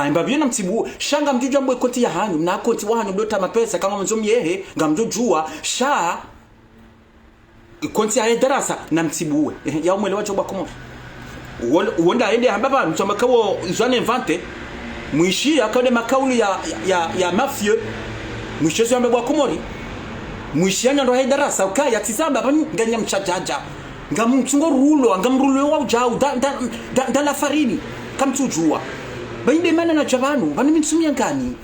Speaker 1: mbabiyona mtibuwe shanga mjojo mbwe konti ya hanu na konti wa hanu dota mapesa kama mzomyehe ngamjojua sha konti ya darasa na mtibuwe ya umwelewa choba komo uonda ende hambaba mchamba kawo izwane invente mwishi akade makauli ya mafieux mwishezo ya mbwa komori mwishi anya ndo darasa ukaya tizamba bani nganya mchajaja ngamchungo rulo ngamrulo wa ujau da la farini kamtujua bande mana na jabanu bani mitsumia ngani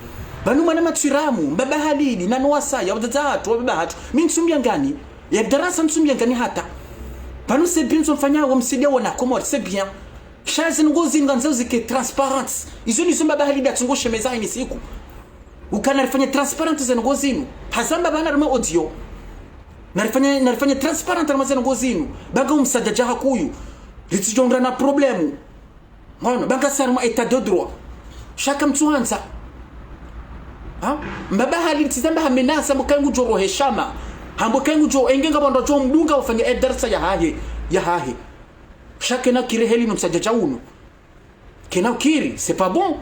Speaker 1: banu mana matsiramu mbaba halidi na nwasa ya wadatu wa baba hatu mitsumia ngani ya darasa msumia ngani hata panu c'est bien mfanya wa msidia wana komori c'est bien chazi ngozi nganzo zike transparence izo ni zomba bahali da tungoshe meza ini siku ukana rifanya transparent za ngozi inu hazamba bana ruma audio narifanya transparent ramazana ngozinu banga umsajaja hakuyu litijongra na problemu ngono banga sarma état de droit shaka mtuanza mbaba hali tizamba hamenasa mukangu joro heshama hambo kangu jo engenga bondo jo mdunga ufanya darasa ya hahe shaka na kire heli msajaja uno kena ukiri c'est pas bon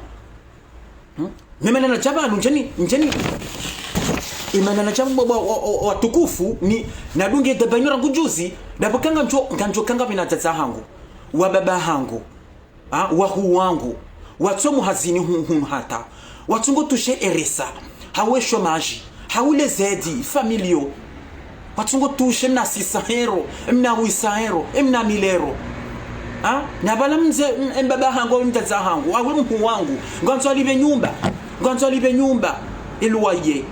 Speaker 1: mimi na jabanu njeni imana na jambo watukufu ni nadunge dabanyura ngujuzi dabakanga njo kanga binataza hangu wa baba hangu wa hu wangu watsomu hazini hun hata watungo tushe eresa hawe chômage haule zedi familio watungo tushe na 600 euro mna 800 euro mna 1000 euro na bala mze mbaba hangu mtaza hangu awe mhu wangu nganzo alibe nyumba iluwaye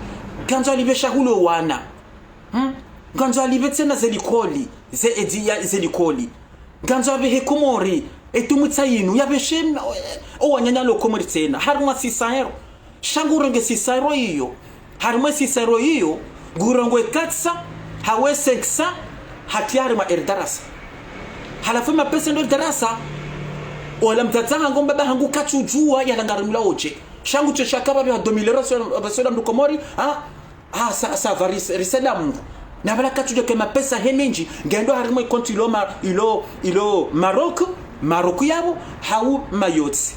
Speaker 1: ganzo alibe shahulo wana ganzo alibe tena zelikoli zelikoli ganzo abe hekomori etumutsainu yabeshe owanyanya lokomori tena haruma 600 euro shangurenge 600 euro hiyo haruma 600 euro hiyo gurongwe 400 hawe 500 hatiari ma erdarasa halafu mapesa ndo darasa wala mtatanga ngomba baba hangu kachujua yalangarimla oje shangu cheshaka baba 2000 euro basoda mdukomori ça va risela mungu na bala katuja kema pesa hemenji ngendo harimo ikonti ilo Maroc yabo hau mayotsi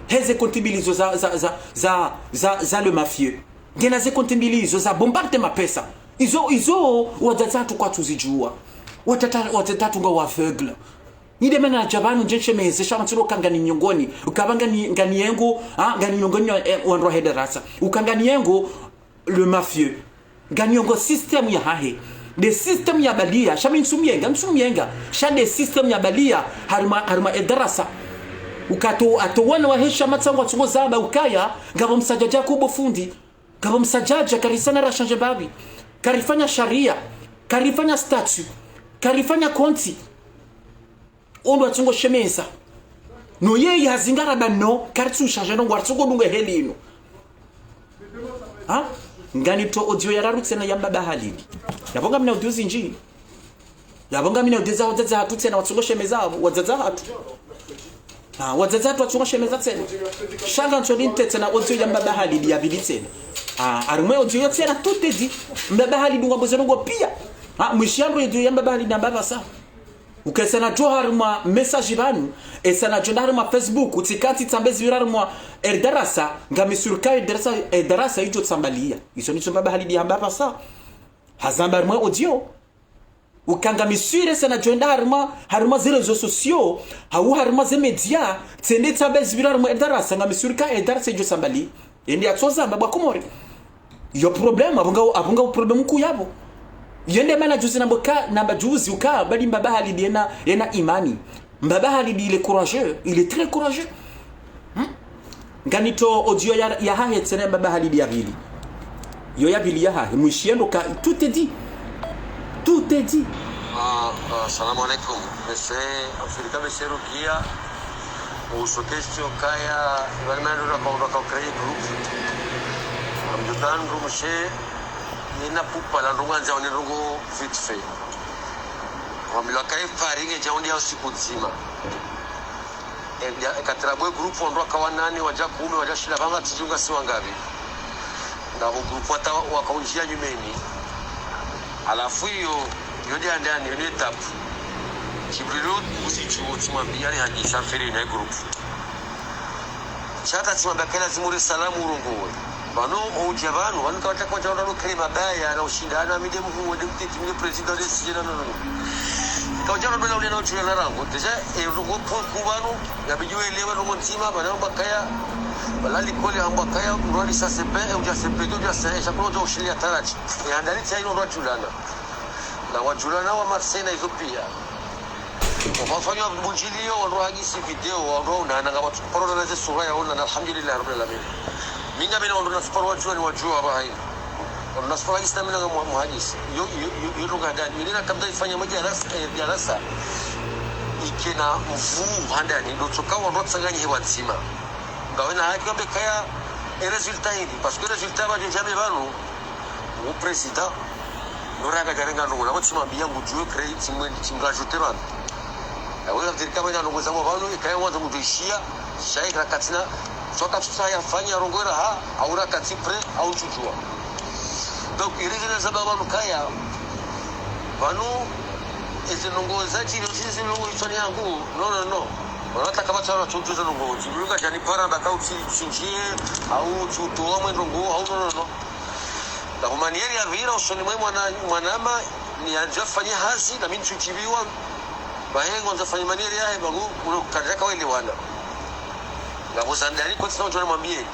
Speaker 1: heze kontibilizo za le mafieux ngena ze kontibilizo za bombarde mapesa izo wadatatu kwa tuzijua watatatu nga waveugle nide mena jabanu njenche meze shamtiro kangani nyongoni ukabanga ngani yengo ngani nyongoni wanro hederasa ukangani yengo le mafieux ganyongo système ya hahe de système ya balia nsumyenga sha de système ya balia harima edarasa ukato atwana wa hesha matsango tsungo zaba ukaya ngabo msajaja kubo fundi ngabo msajaja karisana rashanje babi karifanya sharia karifanya statut karifanya konti ondo tsungo shemeza no ye yazingara bano karitsu shanje no ngwartsugo dunga helino ngani to audio yararutse na yamba halidi yabonga mina audio zinji yabonga mina audio za hatu tena watsungoshe mezabo wadzaza hatu wadzaza hatu watsungoshe meza tena shanga ntsolinte tena audio yamba halidi yabili tena arumwe audio tena tout est dit mbaba halidi ngombozo ngo pia mwishiando audio yamba halidi na baba sa ukesana joharuma message banu esana joharuma Facebook utikati tambezi wiraruma erdarasa ngami surka erdarasa ijo tsambalia iso nicho baba halidi hamba sa hazamba mwa audio ukanga misure sana haruma zile réseaux sociaux haruma ze media tsende tambezi wiraruma erdarasa ngami surka erdarasa ijo tsambali endi atsoza baba komori yo problem abunga problem ku yabo yende mana juzi namba juzi uka bali mbaba halidi yana imani mbaba halidi il est courageux il est très courageux ngani to audio ya hahe tsene mbaba halidi ya bili yo ya bili ya hahe mwishiendo ka tout est dit
Speaker 2: assalamu alaikum monsieur Afrika Beserukia uso question kaya vraiment nous avons créé groupe amdutan rumshe nina pupa la ndunganza ni rungu vite fait wamila kai faringe jaundi ya usiku nzima katrabwe group ondwa kwa nani waja 10 waja 20 banga tijunga si wangapi na group wakaunjia nyumeni alafu hiyo yodia ndani ni tap kibrilu usichuo tumwambia ni hadisa feri na group chata tumwambia kila zimuri salamu urungu bano ujabanu wanu kawata kwa jawanda no krema baya na ushindana mide mhu wade mtiti mide president de sijana no kawajana dola ule na uchula na rango deja rugo kubanu yabijue elewa rugo ntima bana mbakaya balali kole ambakaya urali sa sepe uja sepe uja sa shakolo jo ushilia tarachi yandali tsaino ndo chulana na wajulana wa Marseille na Ethiopia wafanya bunjilio wanrohagisi video wanrona na watu korona na sura ya ona alhamdulillah rabbil alamin minga bina ndo nasiporo wajua bahai ndo nasiporo islam na muhadis yo lunga ndani nilina kabda ifanya moja darasa ikena mvu handani ndo tokawa ndo tsanganya hewa nzima ngawena haki bekaya resultat hivi parce que resultat ba jamais banu au président nuraga jarenga ndongo na wotsima biyangu juwe credit chimrajute bana aweza kutirika bana ndongo zangu bano ikaye mwanzo mudishia shai katina soka tsaya fanya rongora ha aura katipre au chujua donc irizina sababu kaya banu ese ndongo zachi ndio ndongo itani yangu no wanataka kama tsara chujuza ndongo jibuka jani para bakauti chinjie au chutoa mwendongo au no la manière ya vira usoni mwe mwanama ni ajafanya hazi na mimi chukibiwa bahengo nzafanya manière ya bagu ukataka wele wana ngabo sandali kwa sababu tunamwambie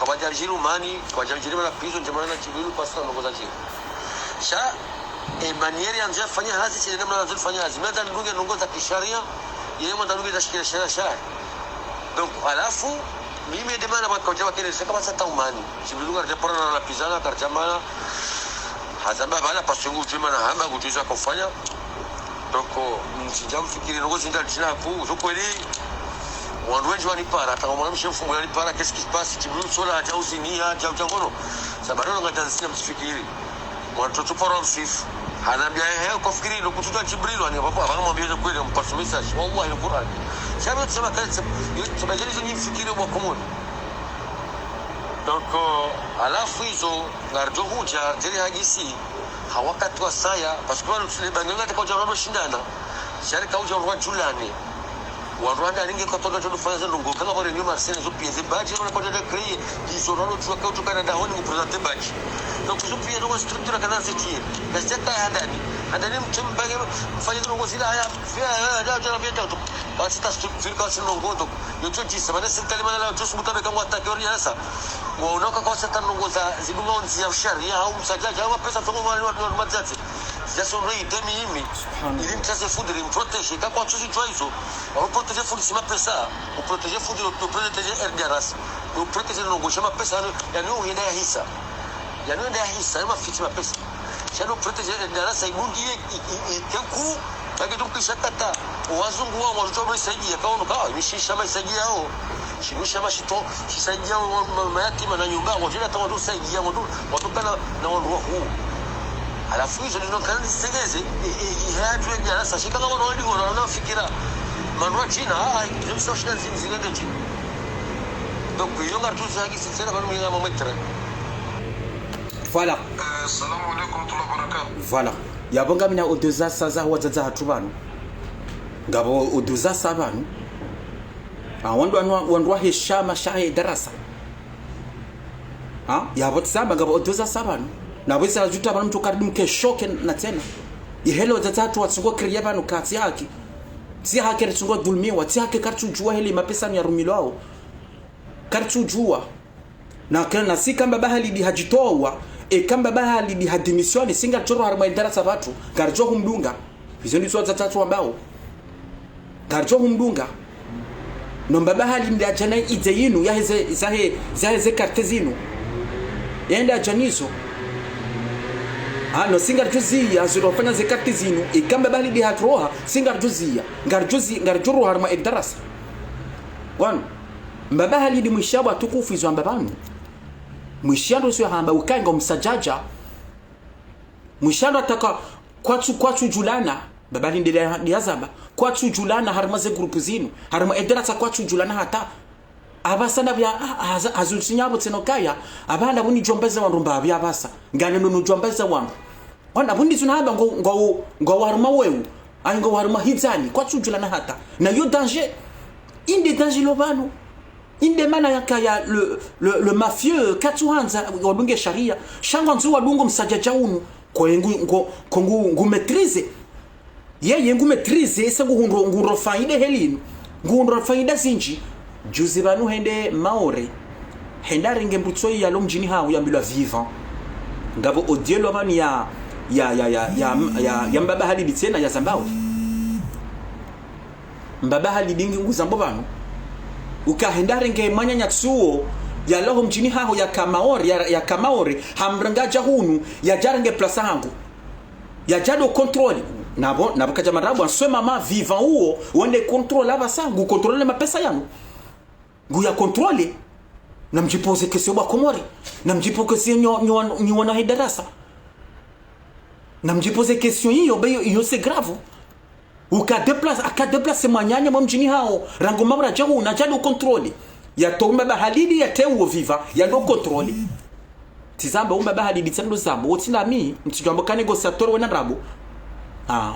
Speaker 2: kwa jajiru mani kwa jajiru na pizo jamana kibiru kwa sababu ngoza jiri sha manière ya ajafanya hazi si namna anazofanya hazi mimi ndunge nongoza kisharia yeye mwandaluge za sheria sha donc alafu mimi demana kwa kwa kile kama sasa umani sibiluga rapora na la pizana karjamana hazamba bala pasungu juma na hamba kujuza kufanya toko msijam fikiri ngo zinda jina ku uzokweli wandu wengi wanipara hata kama mshefu mwe wanipara qu'est-ce qui se passe tibilu sola jauzinia jangono sababu ngatanzania msifikiri watoto pora msifu hanambia yeye kwa fikiri ndo kututa jibril wani baba anamwambia kweli mpasu message wallahi alquran sababu tusema kazi tumejalizo ni fikiri kwa komoni donc alafu hizo ngarjo huja tele hagisi hawakati wa saya parce que wale tule banganga kwa jambo shindana sharika uja wa julani wa Rwanda ringe kwa toka tunafanya ndongo kama wale ni Marseille zo pieze baji na kwa dada créer hizo rano tu kwa kutoka na honi kupresenter baji donc zo pieze ndo structure kana sitie kasi hadani mtumbange mfanye ndongo zile haya fia ndio vya tatu basi ta structure kwa ndongo ndo yote jisa bana sitalima la tu mutabe kama atakori sasa unaoka kwa sasa ndongo za zibungonzi ya sharia au msajaji au pesa tomo wale watu mazati sasa ndio idemi mimi ili mtase food ili mprotege kwa tuzi tu hizo au protéger food sima pesa ou protéger food ou protéger RDRS ou protéger ndongo shama pesa yani uenda hisa yani uenda hisa ma fitima pesa shano protéger RDRS ibundi iteku baki tukishakata wazungu wao watoto wasaidia kaona kwa mishisha masaidia hao shimisha mashito shisaidia mayatima na nyumba wajira hata watu saidia watu kana na watu huu alafu hizo ndio kana nisegeze hatu ya darasa shika kama wanaona fikira manwa china ndio social zingine chini donc hiyo ngartu zaki sisi bado mwenye mametre
Speaker 1: voilà
Speaker 3: assalamu alaykum wa barakatuh
Speaker 1: voilà yabonga mina odoza saza wazaza hatubanu ngabo odoza sabanu wandu wa heshama shahe darasa yabo tsamba ngabo odoza sabanu na wesa ajuta bana mtu karibu mkeshoke na tena ihelo zatatu watsungo kriya banu kati yake si hake retsungo dulmiwa ti hake kartu jua heli mapesa ya rumilwao kartu jua na kana si kamba bahali di hajitowa kamba bahali di hadimisioni singa choro harma darasa watu karjo humdunga hizo ndizo zatatu ambao karjo humdunga nomba bahali ndi ajana ije yinu ya heze karte zinu yenda ajanizo no singar juzia azurofanya zekati zinu ikamba bali di hatroha singar juzia ngarjuru harma idarasa wan mbabahali di mwishaba tukufu izo ambabanu mwishando sio hamba ukainga msajaja mwishando ataka kwatu julana babali ndi yazaba kwatu julana harma ze grupu zinu harma idarasa kwatu julana hata abasana bya azusinyabo tsenokaya abana buni jombeza wandu mbabi abasa ngane no jombeza wandu wana bundi tunahamba ngo waruma wewe aingo waruma hizani kwa tujula na hata na yo danger inde danger lobano inde mana yakaya le mafieux katuhanza wadunge sharia shangwa nzu wadungo msajaja unu kwa ngu maîtriser yeye ngu maîtriser se ngu faida helino ngu faida zinji juzi banu hende maore henda renge mbutso ya lo mjini ha uyambilwa vivant ngabo odielo bani ya mbaba halidi tena ya zambawe mbaba halidi nguzambo banu ukahenda renge manyanya tsuo ya lo mjini ha ya kamaore hamrangaja hunu ya jarenge plasa hangu ya jado control nabo kaja marabu answe mama vivant huo wende control abasa ngu contrôler mapesa yangu ngu ya contrôler na mjipose kesi wa komori na mjipo kesi nyo wana hidarasa na mjipose question hiyo c'est grave ukadeplace mwanyanya mwa mjini hao rango mabra jago unajado control ya touma bahalidi ya tewo viva ya do control tizamba umba bahalidi tsando zambo otina mi mtijamba ka negociateur wena rabo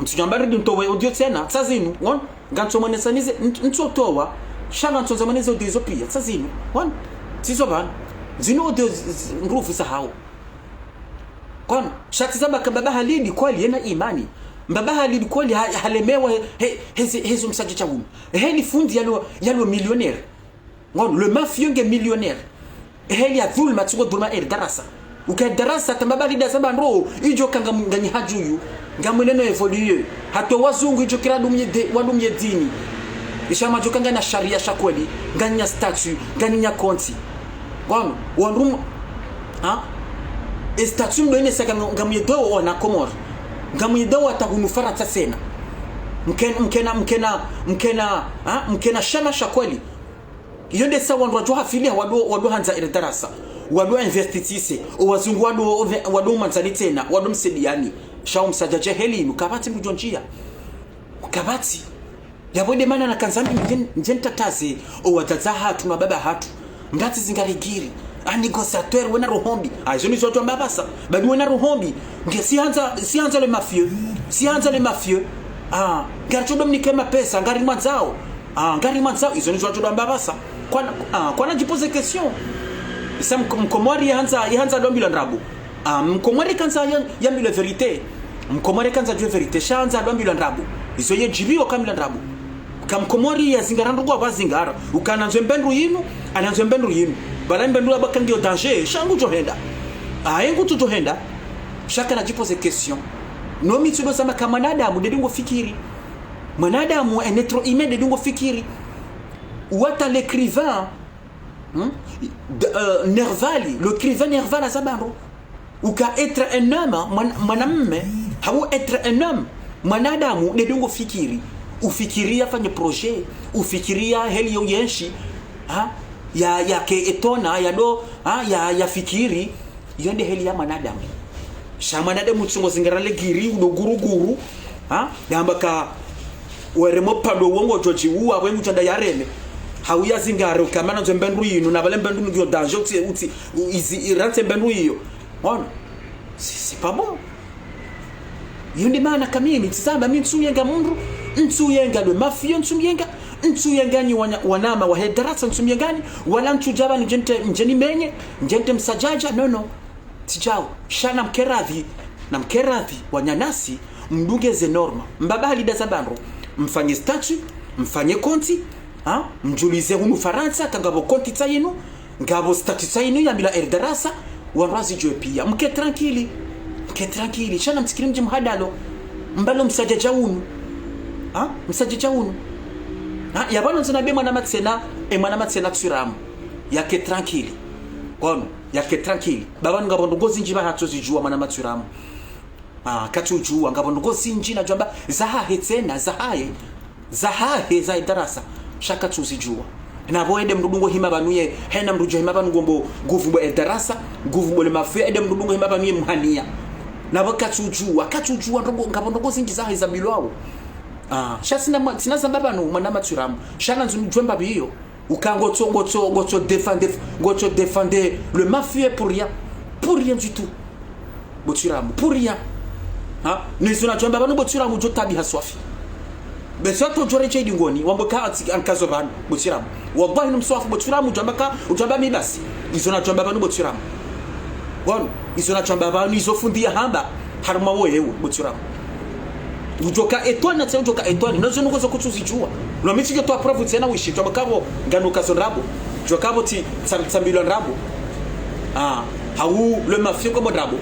Speaker 1: mtijamba ridi ntowe audio tena tsazinu ngon ganto monesanize ntotowa shanga ntonza moneze audio pia tsazinu ngon tizoba zino audio nguvu za hao kon shatizamba ka bahalidi kweli yana imani mbaba alikuwa halemewa hezo msaji cha wumu heli fundi yalo millionnaire ngon le mafieux nge millionnaire heli ya dhulma tsugo dhulma darasa darasa tambaba lida samba ndo ijo kanga ngani hajuyu ngamweneno evolue hato wazungu ijo kira wadumye dini ishama jokanga na sharia shakweli nganya statue nganya konti ngon wanrum statue ndo ine saka ngamye do ona komoro ngamuido atakunufara tsena mkena shama shakweli yonde sawa ndo hafilia wado hanza darasa wado investitise wazungu wado manzani tena wado msediani shao msajaje heli mukabati mjonjia mukabati yabode mana na kanzani njenta taze wataza hatu na baba hatu mdati zingarigiri négociateur wena rohombi joni zoto mbabasa badi wena rohombi nge sianza le mafieux garcho domnike mapesa ngari mwanzao izoni zoto mbabasa kwa na jipose question isa mkomori yanza dombilo ndrabu mkomori kanza yambilo vérité mkomori kanza jwe vérité shanza dombilo ndrabu izo ye jibio kamilo ndrabu kamkomori ya zingarando kwa bazingara ukananzwe mbendu yinu ananzwe mbendu yinu bala mbendu abakangi danger shangu johenda ayengu tujohenda shaka na jipose question no mitsudo sama kama nadamu dedingo fikiri mwanadamu un être humain dedingo fikiri wata l'écrivain Nervali l'écrivain Nerval azabaro uka être un homme mwanamme hawo être un homme mwanadamu dedingo fikiri ufikiria fanye projet ufikiria heli yenshi ya ke etona ya do ya fikiri yonde heli ya manadamu shamanadamu tsungo zingarale giri udo guru yamba ka weremo pado wongo joji uwa wengu chanda yareme hauya zingaro kamana nzembendu yinu na bale mbendu ngyo danger uti izi irate mbendu hiyo ona c'est pas bon yonde mana kamini tsamba mimi tsuyenga mundu ntsuyenga le mafia ntsuyenga ni wanama wa darasa ntsuyenga wala ntujaba ni njeni menye njente msajaja no tijao shana mkeradhi wanyanasi mdugeze norma mbabali da zabandro mfanye statue mfanye konti mjulize hunu faransa kangabo konti tsayinu ngabo statue tsayinu ya bila darasa wanrazi jwe pia mke tranquille shana msikiri mje mhadalo mbalo msajaja unu yabana nzinabe mwana matsena tsiramu yake tranquille kono yake tranquille baba ngabondo gozinji ba hatso zijua mwana matsiramu katujua ngabondo gozinji na jamba zahahe tsena zahahe za darasa shaka tuzijua na boede mdudungo hima banuye hena mdujo hima banugombo guvu bo darasa guvu bo le mafia ede mdudungo hima banuye muhania na bakatujua ndogo ngabondo gozinji zahahe za bilwao shasina sinaza babanu mwana matsiramu shana nzunjwemba biyo ukangoto défendre le mafieux pour rien du tout botsiramu pour rien nisuna jwemba banu botsiramu jotabi haswafi besoto joreche dingoni wamboka ankazo banu botsiramu wallahi numswafu botsiramu jwamba mi basi isona jwemba banu botsiramu won isona jwemba banu izofundia hamba haruma woyewe botsiramu ujoka etwana tse ujoka etwana nazo nuko zokutuzijua no mitike to approve tsena wishi to bakabo nganuka sonrabo jokabo ti tsambilon rabo hawu le mafieux comme rabo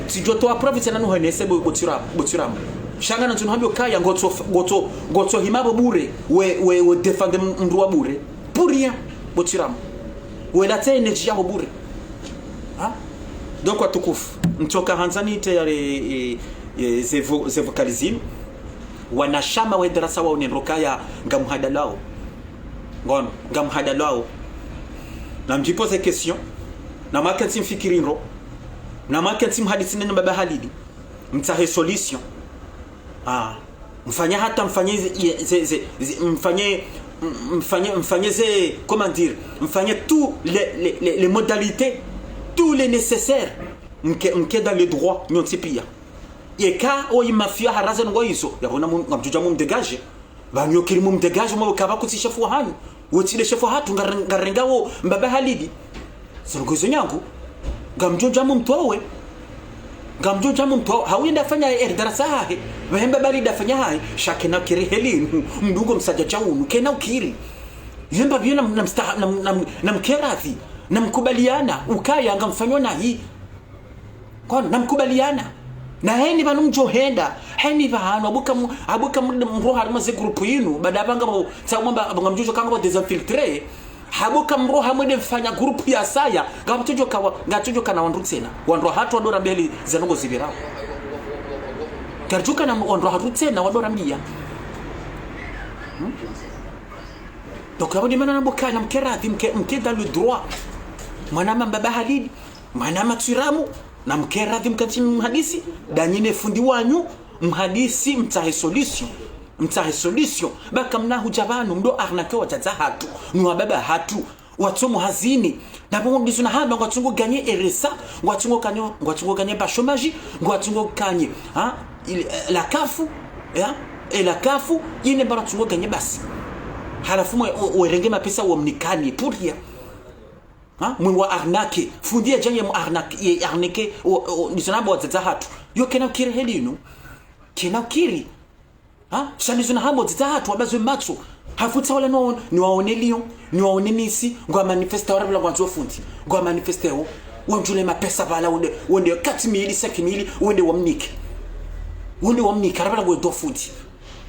Speaker 1: ti joto approve tsena no henese botsiramu shanga na tunhabyo kaya ngotso himabo bure we defend ndwa bure pour rien botsiramu we la tene jiabo bure donc watukufu mtoka hanzani tayari zevokalizim wanashama wa darasa wao nendokaya ngamhadalao na mjipose question na makati mfikirinro na makati mhadithine na baba halidi mtahe solution. Mfanye hata mfanye comment dire, mfanye tous les modalités, tous les nécessaires mke dans les droits nyonsi pia. Eka o imafia haraza ngo hizo yabona ngamjuja mu mdegage banyo kiri mu mdegage mo kaba kuti chefu hanu wotile chefu hatu ngarengawo mbaba halidi songozo nyangu ngamjuja mu mtowe ngamjuja mu mtowe hawenda fanya darasa hahe bahemba bali dafanya hahe shakena kiri helinu mdugo msaja chaunu kena ukiri yemba bina namkerathi namkubaliana ukaya ngamfanywa na hii kwa namkubaliana na heni banu mjohenda heni bahano abuka mro harma ze group yinu badabanga bo tsamamba abangamjujo kanga bo desinfiltrer habuka mro hamwe mfanya group ya saya ngatujo kana wandutsena wandro hatu wadora mbeli zanongo zibirao karjuka na wandro hatu tsena wadora mbia donc abodi mana naboka na mkerati mke dans le droit manama mbaba halidi manama tsiramu na mkeradhi mkatini mhadisi danyine fundi wanyu mhadisi mtahe solution baka mnahu jabanu mdo arnake wataza hatu nuwa baba hatu watomu hazini na bongo disuna haba ngwatungo ganye RSA ngwatungo ganye ba chômage ngwatungo kanye la kafu la kafu yine bara tungo ganye basi halafu werenge mapesa wa mnikani pour rien mwa arnake fundia janye mu arnake nisonabo wataza hatu yo kena kiri helino kena kiri shanizuna habo wataza hatu wabazo matso hafuta wala ni waone Lyon ni waone Nisi ngwa manifesta wala ngwa fundi ngwa manifesta wo wamjule mapesa bala wonde 4000 5000 wonde wamnike arabala ngwa fundi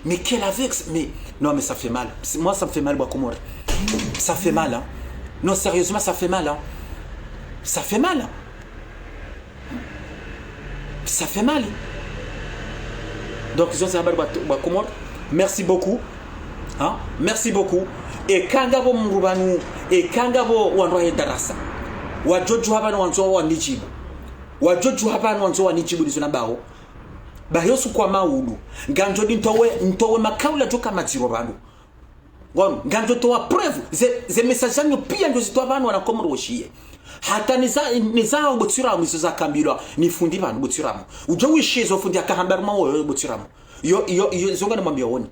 Speaker 1: mais quel avec mais non mais ça fait mal moi ça me fait mal Bakomori ça fait mal non, sérieusement, ça fait mal. Ça fait mal. Ça fait mal. Donc, merci beaucoup. Merci beaucoup. Et kangabo mrubanu, et kangabo wanrohe darasa. Wajoju habanu wanzo wanijibu. Wajoju habanu wanzo wanijibu nizuna bao. Bayosu kwa maudu. Ganjodi ntowe makaula joka maziro banu. Gon ganjo toa preuve ze message zanyo pia ndio zitoa bana wanakomoro woshie hata niza obutsiramu izo zakambirwa ni fundi bana obutsiramu ujo wishizo fundi akahambaruma wo obutsiramu yo zonga namwambia woni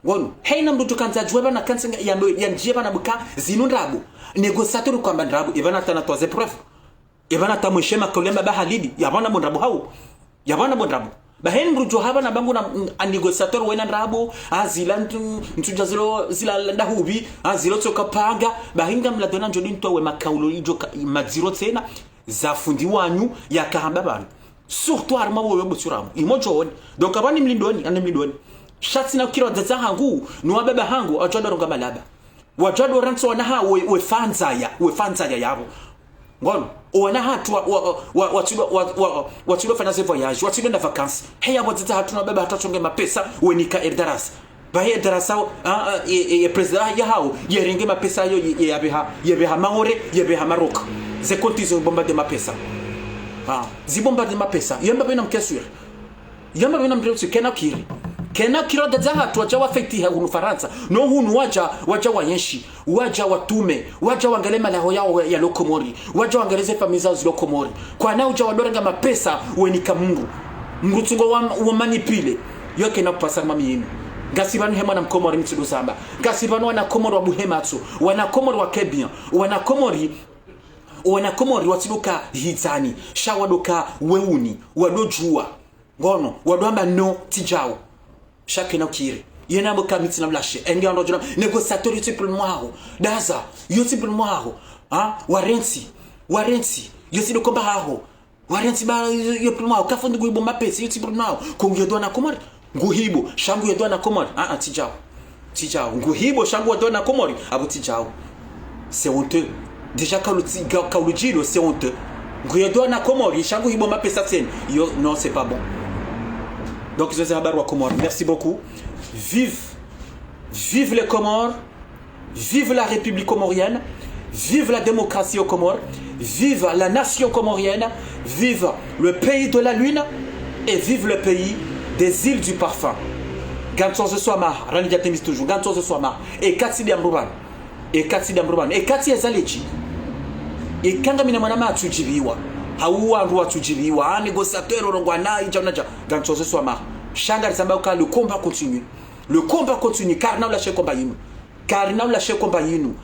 Speaker 1: gon heina mdu tukanza jweba na kansenga ya njie bana buka zinundabu negociateur kwamba ndabu ibana tana toze preuve ibana tamwishema kolema bahalidi yabana mondabu hao yabana mondabu bahen rujo haba na bangu na negociateur wena ndabo azila ntuja zila ndahubi azilo toka panga bahinga mladona njodi ntowe makaulo ijo maziro tena za fundi wanyu yakahamba bana surtout arma wo buturamu imojo woni donc abani mlindoni shati na kiro dzaza hangu no baba hangu ajado ronga malaba wajado rantso wana ha we fanzaya yabo ngono wana hatu watulo fanya ze voyage watulo na vacances heya wadzita hatu na baba hatachonge mapesa wenika erdaras bahe darasa president ya hao yeringe mapesa yo yebeha maore yebeha Maroc ze kontizo bomba de mapesa zibomba de mapesa yamba bena mkesure yamba bena mdreusi kena kiro da hatu wacha wafekti hunu Faransa no hunu wacha wayenshi wacha watume wacha wangale malaho yao ya lokomori wacha wangaleze familia za lokomori kwa na uja wadorenga mapesa wenika Mungu tungo wa manipile yoke na kupasa mami yinu gasibanu hema na mkomori mtsidu samba gasibanu wana komori wa buhematsu wana komori wa kebian wana komori watiluka hitani shawadoka weuni wadojua ngono wadwamba no tijao chaque na kiri yena mo kamiti na blashe engi ando jona négociateur yotiple mwao daza yotiple mwao warenti yoti dokomba haho warenti ba yotiple mwao kafundi guibo mapesi yotiple mwao kongedo na komori nguhibo shangu yedo na komori tijao nguhibo shangu yedo na komori abu tijao c'est honteux déjà kaulujilo c'est honteux nguyedo na komori shangu hibo mapesa sen yo non c'est pas bon. Donc je suis à Comores. Merci beaucoup. Vive les Comores. Vive la République comorienne. Vive la démocratie aux Comores. Vive la nation comorienne. Vive le pays de la lune. et vive le pays des îles du parfum. Gantoze Swama, Rani Jatemis toujours, Gantoze Swama, et Katsi Diamruban, et Katsi Diamruban, et Katsi Ezalechi, et Kangamina Manama Tujiviwa, Hawa Rua Tujiviwa, un négociateur Rongwana, Ijanaja, Gantoze Swama, Shangar Zambauka, le combat continue. Le combat continue, car nous lâchez combat inou, car nous lâchez combat inou,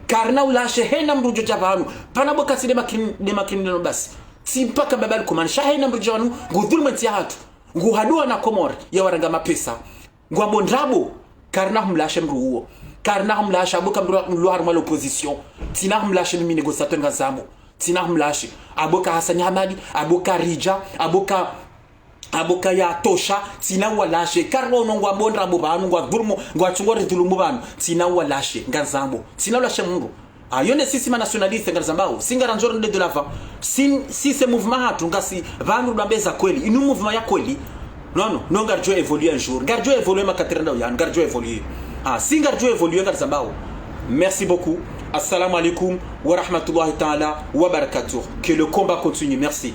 Speaker 1: car nous lâchez Henam Rujo Javanu, Panabokasi de Makin de Nobas, Simpaka Babel Kuman, Shahenam Rujanu, Gudulman Tiat, Guhadua na Komor, Yawaranga Pesa. Ngwa bondrabo karna humlashe mruo karna humlashe aboka mluar mal opposition tina humlashe mi négociateur ngazamo tina humlashe aboka Hassan Hamadi aboka Rija aboka ya Tosha tina walashe karwa ngwa bondrabo banu ngwa durmo ngwa chungore tulumbu banu tina walashe ngazamo tina walashe mru ayone sisi ma nationaliste ngazambao singara njoro de l'avant si ce mouvement hatu ngasi banu bambeza kweli inu mouvement ya kweli. Non, Gardio évolue un jour. Gardio évolue ma Katerina Yan, Gardio évolue. Si Gardio évolue, Garzambao. Merci beaucoup. Assalamu alaikum wa rahmatullahi ta'ala wa barakatuh. Que le combat continue. Merci.